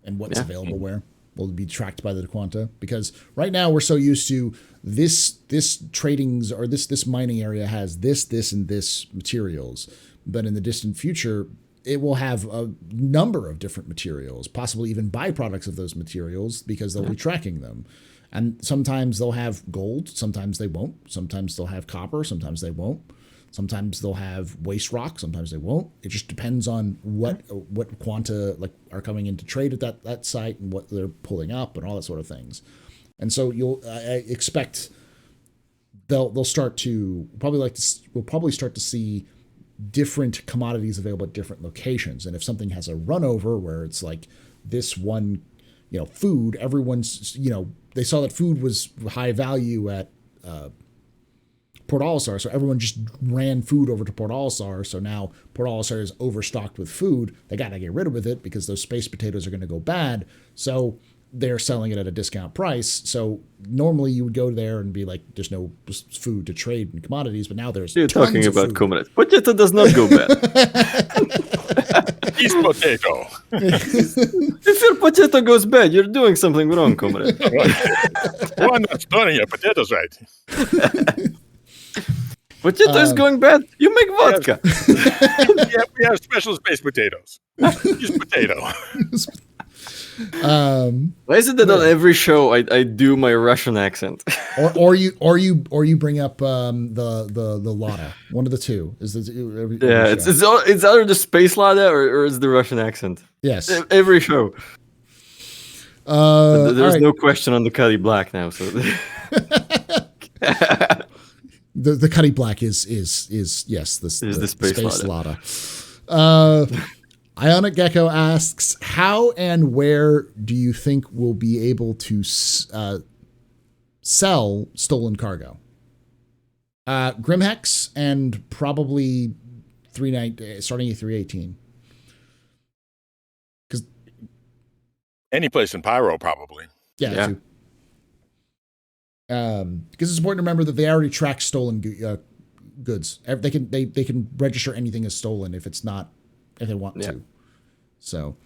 and what's available where will be tracked by the Quanta, because right now we're so used to this tradings or this mining area has this and this materials, but in the distant future it will have a number of different materials, possibly even byproducts of those materials, because they'll be tracking them. And sometimes they'll have gold, sometimes they won't, sometimes they'll have copper, sometimes they won't. Sometimes they'll have waste rock, sometimes they won't. It just depends on what Quanta are coming into trade at that site and what they're pulling up and all that sort of things. And so I expect we'll probably start to see different commodities available at different locations. And if something has a run over where it's like this one, food, everyone's, they saw that food was high value at Port Olisar, so everyone just ran food over to Port Olisar. So now Port Olisar is overstocked with food. They got to get rid of it because those space potatoes are going to go bad. So they're selling it at a discount price. So normally you would go there and be like, there's no food to trade in commodities, but now there's
You're
tons
talking
of
about
food.
commodities. Potato does not go bad.
He's potato.
If your potato goes bad, you're doing something wrong, comrade.
Well, I'm not storing your potatoes right.
Potato is going bad. You make vodka.
We have special space potatoes. Just potato.
Why is it that on every show I do my Russian accent?
or you bring up the Lada. One of the two is
it's either the space Lada or it's the Russian accent.
Yes,
every show. There's
right.
no question on the Cuddy Black now. So
the Cuddy Black is yes the space Lada. Ionic Gecko asks, how and where do you think we'll be able to sell stolen cargo? Grimhex and probably starting at 318. Because
any place in Pyro, probably.
Yeah. Because it's important to remember that they already track stolen goods. They can register anything as stolen if they want to. So,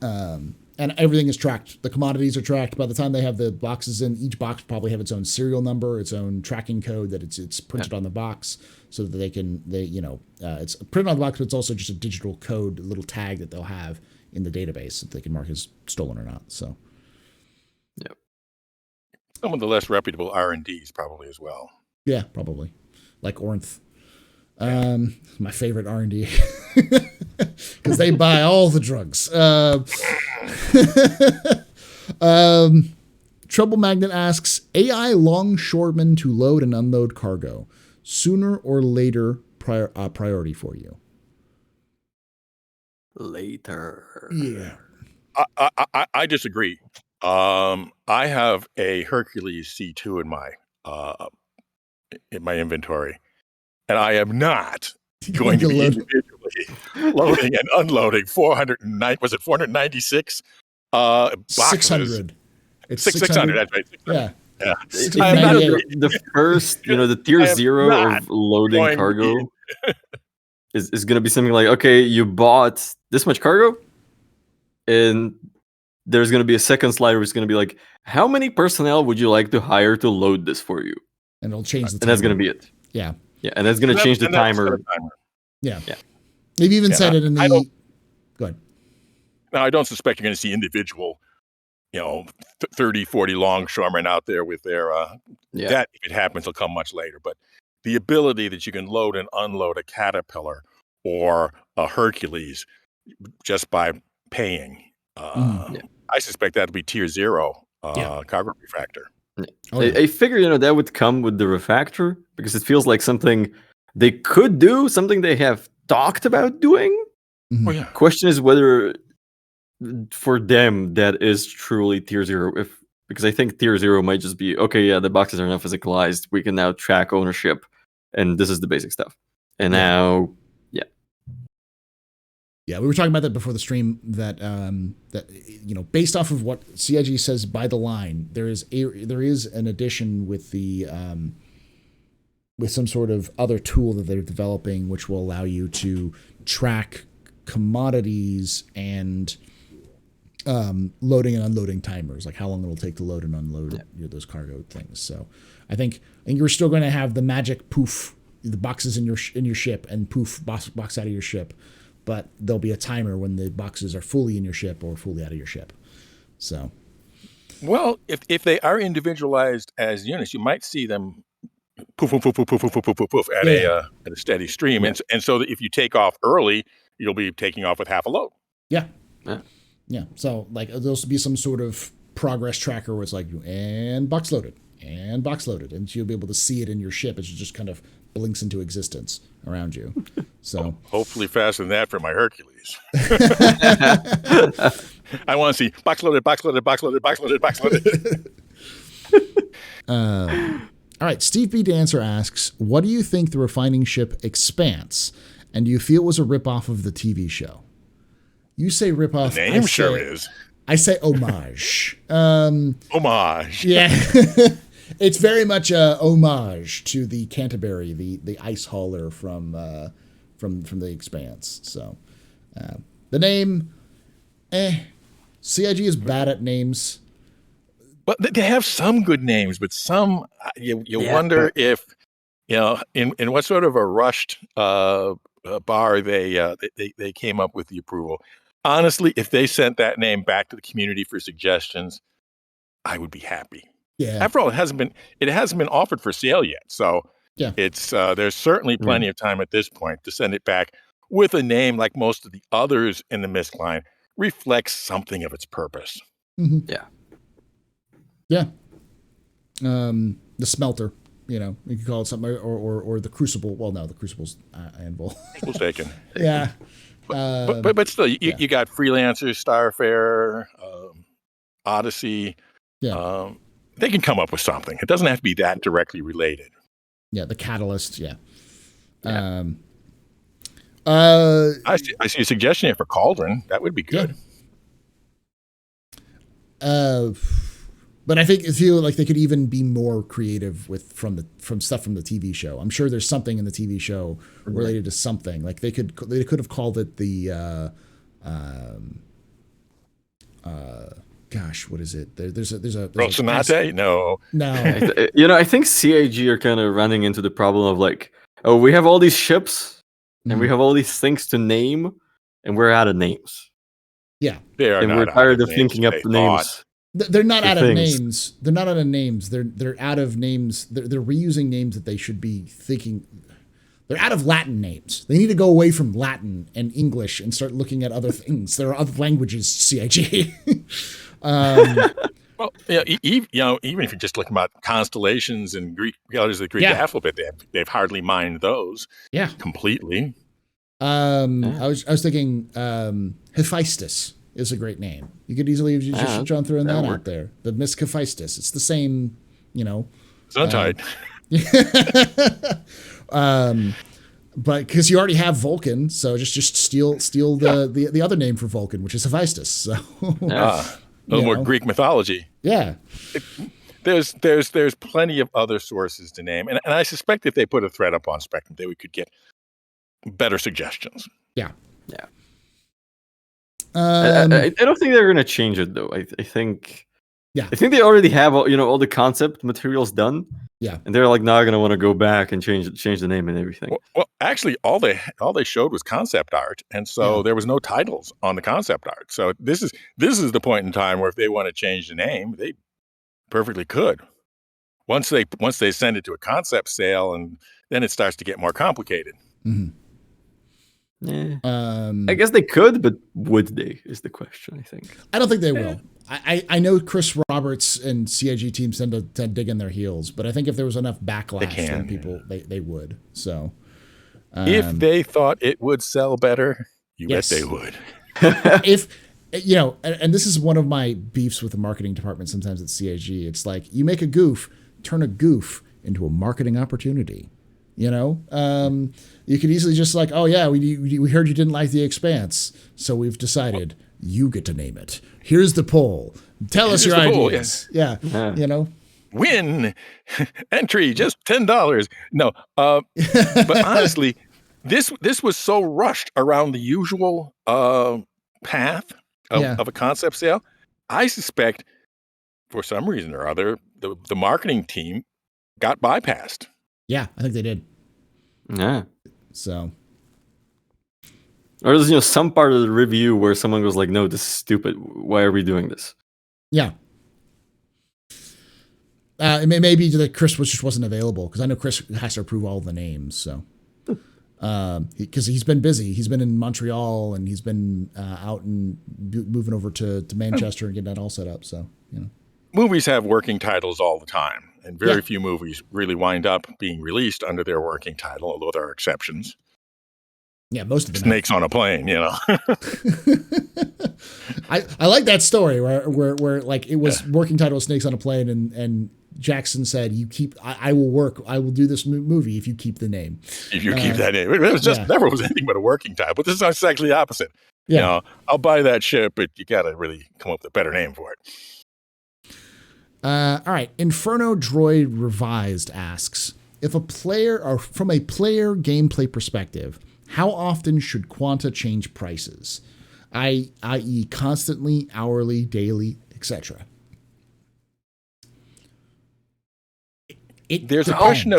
and everything is tracked. The commodities are tracked. By the time they have the boxes in, each box probably have its own serial number, its own tracking code that it's printed on the box, so that it's printed on the box, but it's also just a digital code, a little tag that they'll have in the database that they can mark as stolen or not. So,
some of the less reputable R&Ds probably as well.
Yeah, probably like Ornth. My favorite R&D because they buy all the drugs. Trouble Magnet asks, AI longshoremen to load and unload cargo, sooner or later priority for you?
Later.
Yeah.
I disagree. I have a Hercules C2 in my inventory. And I am not going to be individually loading and unloading 496 boxes.
600. It's
600. That's right. 600.
Yeah.
I'm not the first, the tier 0 of loading cargo is going to be something like, okay, you bought this much cargo, and there's going to be a second slider which is going to be like, how many personnel would you like to hire to load this for you?
And it'll change the timer.
And that's going to be it.
Yeah.
Yeah, and that's going to change the timer.
Yeah. They've even said it in the... Go ahead.
Now, I don't suspect you're going to see individual, 30, 40 longshoremen out there with their... That, if it happens, will come much later. But the ability that you can load and unload a Caterpillar or a Hercules just by paying, I suspect that'll be tier 0 cargo refactor.
I figure, that would come with the refactor because it feels like something they could do, something they have talked about doing.
Mm-hmm.
Oh, yeah.
Question is whether for them that is truly tier 0. Because I think tier 0 might just be, okay, the boxes are now physicalized. We can now track ownership, and this is the basic stuff. And now,
Yeah, we were talking about that before the stream. That based off of what CIG says by the line, there is an addition with the with some sort of other tool that they're developing, which will allow you to track commodities and loading and unloading timers, like how long it'll take to load and unload those cargo things. So I think you're still going to have the magic poof, the boxes in your ship, and poof, box out of your ship. But there'll be a timer when the boxes are fully in your ship or fully out of your ship. So,
well, if they are individualized as units, you might see them poof, poof, poof, poof, poof, poof, poof, poof at a steady stream. And so that if you take off early, you'll be taking off with half a load.
Yeah. So like there'll be some sort of progress tracker where it's like, and box loaded, and box loaded, and you'll be able to see it in your ship as it just kind of blinks into existence around you. So
hopefully faster than that for my Hercules. I want to see box loaded, box loaded, box loaded, box loaded, box loaded.
All right, Steve B. Dancer asks, what do you think the refining ship Expanse, and do you feel it was a ripoff of the TV show? You say ripoff.
The name sure is.
I say homage.
Homage.
Yeah. It's very much a homage to the Canterbury, the ice hauler from the Expanse. So the name, CIG is bad at names.
But they have some good names, but some you wonder if in what sort of a rushed bar they came up with the approval. Honestly, if they sent that name back to the community for suggestions, I would be happy.
Yeah.
After all, it hasn't been offered for sale yet, so
yeah,
it's there's certainly plenty of time at this point to send it back with a name like most of the others in the MISC line reflects something of its purpose.
Mm-hmm.
Yeah.
Yeah. The smelter, you could call it something, or the crucible. Well, no, the crucible's anvil.
Crucible's taken.
Yeah.
But still, you got Freelancers, Starfarer, Odyssey.
Yeah.
They can come up with something. It doesn't have to be that directly related.
Yeah, the Catalyst. Yeah.
I see a suggestion here for Cauldron. That would be good.
Yeah. But I feel like they could even be more creative from stuff from the TV show. I'm sure there's something in the TV show related to something. Like they could have called it the gosh, what is it? There's a
Rocinante? No.
I think CIG are kind of running into the problem of like, oh, we have all these ships and we have all these things to name, and we're out of names.
Yeah,
we're tired of thinking up the names.
They're not out of names. They're not out of names. They're out of names. They're reusing names that they should be thinking. They're out of Latin names. They need to go away from Latin and English and start looking at other things. There are other languages, CIG.
Well, even if you're just looking about constellations and Greek letters of the Greek alphabet, they've hardly mined those.
Yeah,
completely.
I was thinking Hephaestus is a great name. You could easily just John throwing that out there. The Miss Hephaestus. It's the same,
Suntide.
But because you already have Vulcan, so just steal the other name for Vulcan, which is Hephaestus. So
a little more Greek mythology.
Yeah.
There's plenty of other sources to name, and I suspect if they put a thread up on Spectrum, we could get better suggestions.
Yeah.
Yeah. I don't think they're going to change it though. I think.
Yeah.
I think they already have all the concept materials done.
Yeah.
And they're like not going to want to go back and change the name and everything.
Well, actually, all they showed was concept art, and so there was no titles on the concept art. So this is the point in time where if they want to change the name, they perfectly could. Once they send it to a concept sale, and then it starts to get more complicated.
Mm-hmm.
Yeah. I guess they could, but would they is the question, I think.
I don't think they will. I know Chris Roberts and CIG teams tend to dig in their heels, but I think if there was enough backlash from people, they would. So,
if they thought it would sell better, bet they would.
If and this is one of my beefs with the marketing department sometimes at CIG. It's like you make a goof, turn a goof into a marketing opportunity. You could easily just like, oh yeah, we heard you didn't like The Expanse, so we've decided you get to name it. Here's the poll. Tell us your ideas. Yeah.
Win entry just $10. No, but honestly, this was so rushed around the usual path of a concept sale. I suspect, for some reason or other, the marketing team got bypassed.
Yeah, I think they did.
Yeah.
So.
Or there's some part of the review where someone goes like, "No, this is stupid. Why are we doing this?"
Yeah. It may be that Chris just wasn't available because I know Chris has to approve all the names. So, because he's been busy, he's been in Montreal and he's been out and moving over to Manchester and getting that all set up. So
movies have working titles all the time, and very
Yeah.
few movies really wind up being released under their working title, although there are exceptions.
Yeah, most of them.
Snakes on a plane,
I like that story where like it was working title Snakes on a Plane, and Jackson said, I will do this movie if you keep the name.
If you keep that name. It was just never was anything but a working title. But this is actually the opposite.
Yeah.
I'll buy that ship, but you got to really come up with a better name for it.
All right. Inferno Droid Revised asks, from a player gameplay perspective, how often should Quanta change prices? I.e. constantly, hourly, daily, etc.
There's a question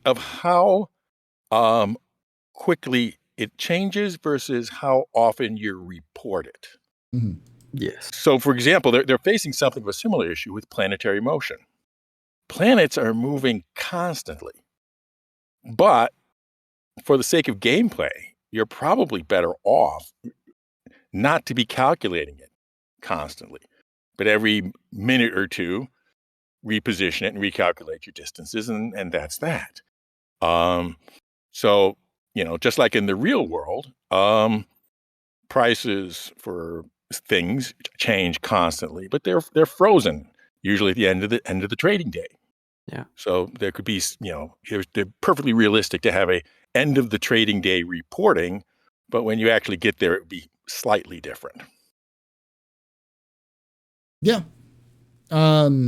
of how quickly it changes versus how often you report it.
Mm-hmm.
Yes.
So, for example, they're facing something of a similar issue with planetary motion. Planets are moving constantly, but for the sake of gameplay, you're probably better off not to be calculating it constantly, but every minute or two, reposition it and recalculate your distances, and that's that. So, just like in the real world, prices for things change constantly, but they're frozen usually at the end of the trading day.
Yeah.
So there could be, they're perfectly realistic to have a end of the trading day reporting, but when you actually get there, it would be slightly different.
Yeah. I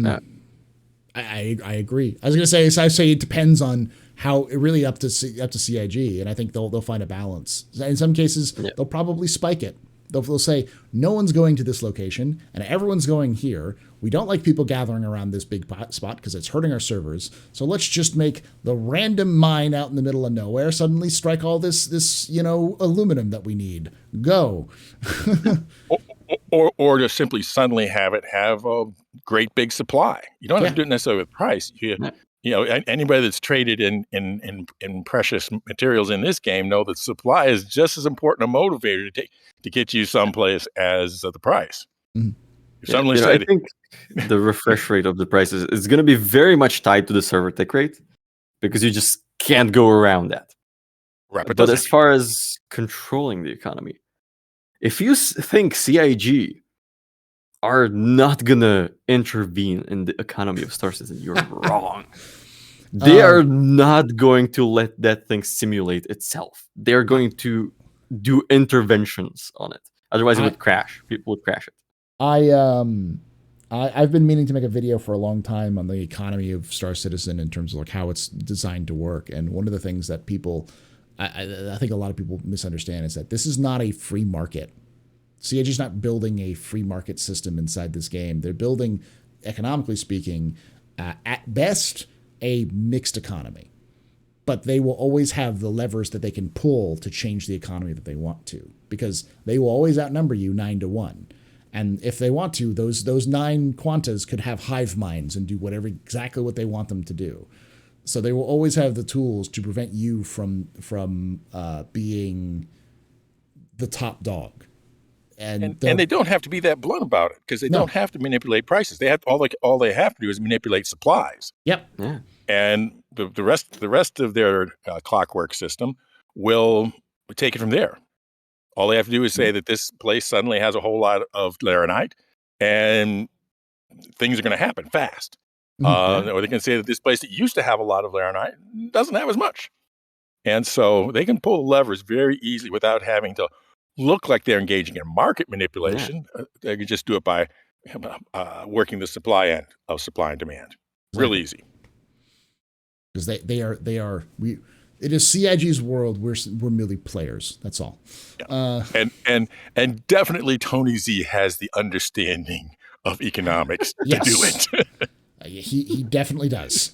agree. I was gonna say, it depends on how it really up to CIG, and I think they'll find a balance. In some cases, they'll probably spike it. They'll say no one's going to this location and everyone's going here. We don't like people gathering around this big spot because it's hurting our servers. So let's just make the random mine out in the middle of nowhere suddenly strike all this aluminum that we need. Go.
Or to simply suddenly have a great big supply. You don't have to do it necessarily with price. Anybody that's traded in precious materials in this game know that supply is just as important a motivator to get you someplace as the price.
Mm-hmm. I think the refresh rate of the prices is going to be very much tied to the server tick rate, because you just can't go around that.
Right,
but as far as controlling the economy, if you think CIG are not gonna intervene in the economy of Star Citizen, you're wrong. They are not going to let that thing simulate itself. They're going to do interventions on it. Otherwise, it would crash. People would crash it.
I've been meaning to make a video for a long time on the economy of Star Citizen in terms of like how it's designed to work. And one of the things that people, I think a lot of people misunderstand is that this is not a free market. CIG is not building a free market system inside this game. They're building, economically speaking, at best, a mixed economy. But they will always have the levers that they can pull to change the economy that they want to, because they will always outnumber you 9-1. And if they want to, those 9 Quantas could have hive minds and do exactly what they want them to do. So they will always have the tools to prevent you from being the top dog. And
they don't have to be that blunt about it, because they don't have to manipulate prices. They have all they have to do is manipulate supplies.
Yep.
Yeah.
And the rest of their clockwork system will take it from there. All they have to do is say that this place suddenly has a whole lot of laranite, and things are going to happen fast. Or they can say that this place that used to have a lot of laranite doesn't have as much. And so they can pull the levers very easily without having to look like they're engaging in market manipulation. They can just do it by working the supply end of supply and demand. Real easy.
Because it is CIG's world. We're merely players. That's all.
Yeah. And definitely Tony Z has the understanding of economics to do it.
He definitely does.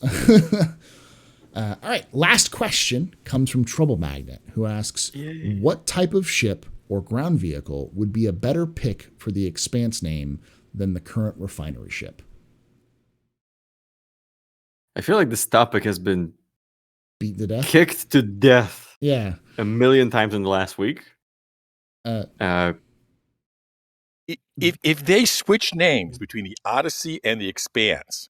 All right. Last question comes from Trouble Magnet, who asks, what type of ship or ground vehicle would be a better pick for the Expanse name than the current refinery ship?
I feel like this topic has been
beaten to death,
kicked to death,
a
million times in the last week.
If they switch names between the Odyssey and the Expanse,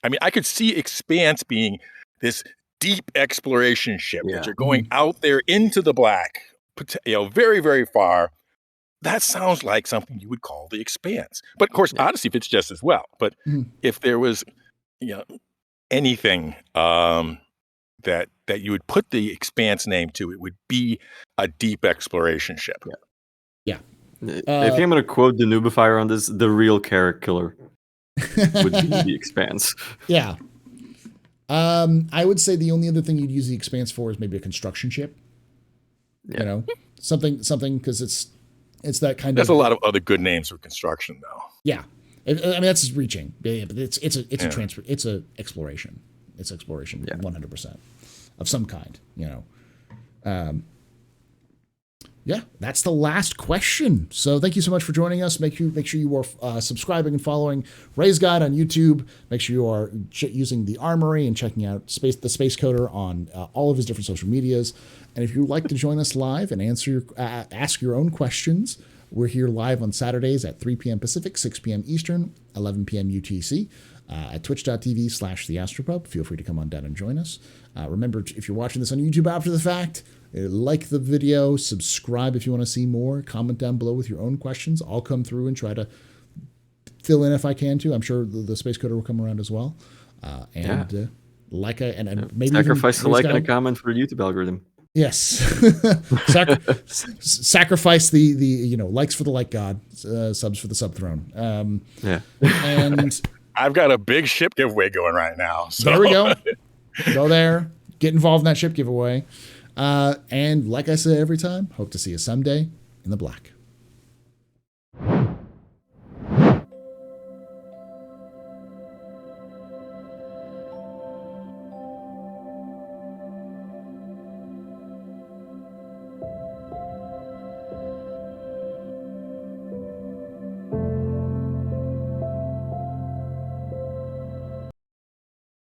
I mean, I could see Expanse being this deep exploration ship that you're going out there into the black, very, very far. That sounds like something you would call the Expanse. But of course, Odyssey fits just as well. But if there was, anything that you would put the Expanse name to, it would be a deep exploration ship.
Yeah.
I think I'm going to quote the Nubifier on this: the real character killer would be the Expanse.
Yeah. I would say the only other thing you'd use the Expanse for is maybe a construction ship.
Yeah.
Something because it's that kind
There's
of.
a lot of other good names for construction, though.
Yeah, I mean that's just reaching, but it's a transfer. It's a exploration. It's exploration, 100% of some kind. Yeah, that's the last question. So thank you so much for joining us. Make sure you are subscribing and following Ray's Guide on YouTube. Make sure you are using the Armory and checking out TheSpaceCoder on all of his different social medias. And if you'd like to join us live and ask your own questions, we're here live on Saturdays at 3 p.m. Pacific, 6 p.m. Eastern, 11 p.m. UTC at twitch.tv/theastropub. Feel free to come on down and join us. Remember, if you're watching this on YouTube after the fact, like the video, subscribe if you want to see more, comment down below with your own questions. I'll come through and try to fill in if I can too. I'm sure the Space Coder will come around as well. Maybe
sacrifice a like and a comment for the YouTube algorithm.
Yes. Sacrifice the likes for the like god, subs for the sub throne. And
I've got a big ship giveaway going right now. So.
There we go. Go there. Get involved in that ship giveaway. And like I say every time, hope to see you someday in the black.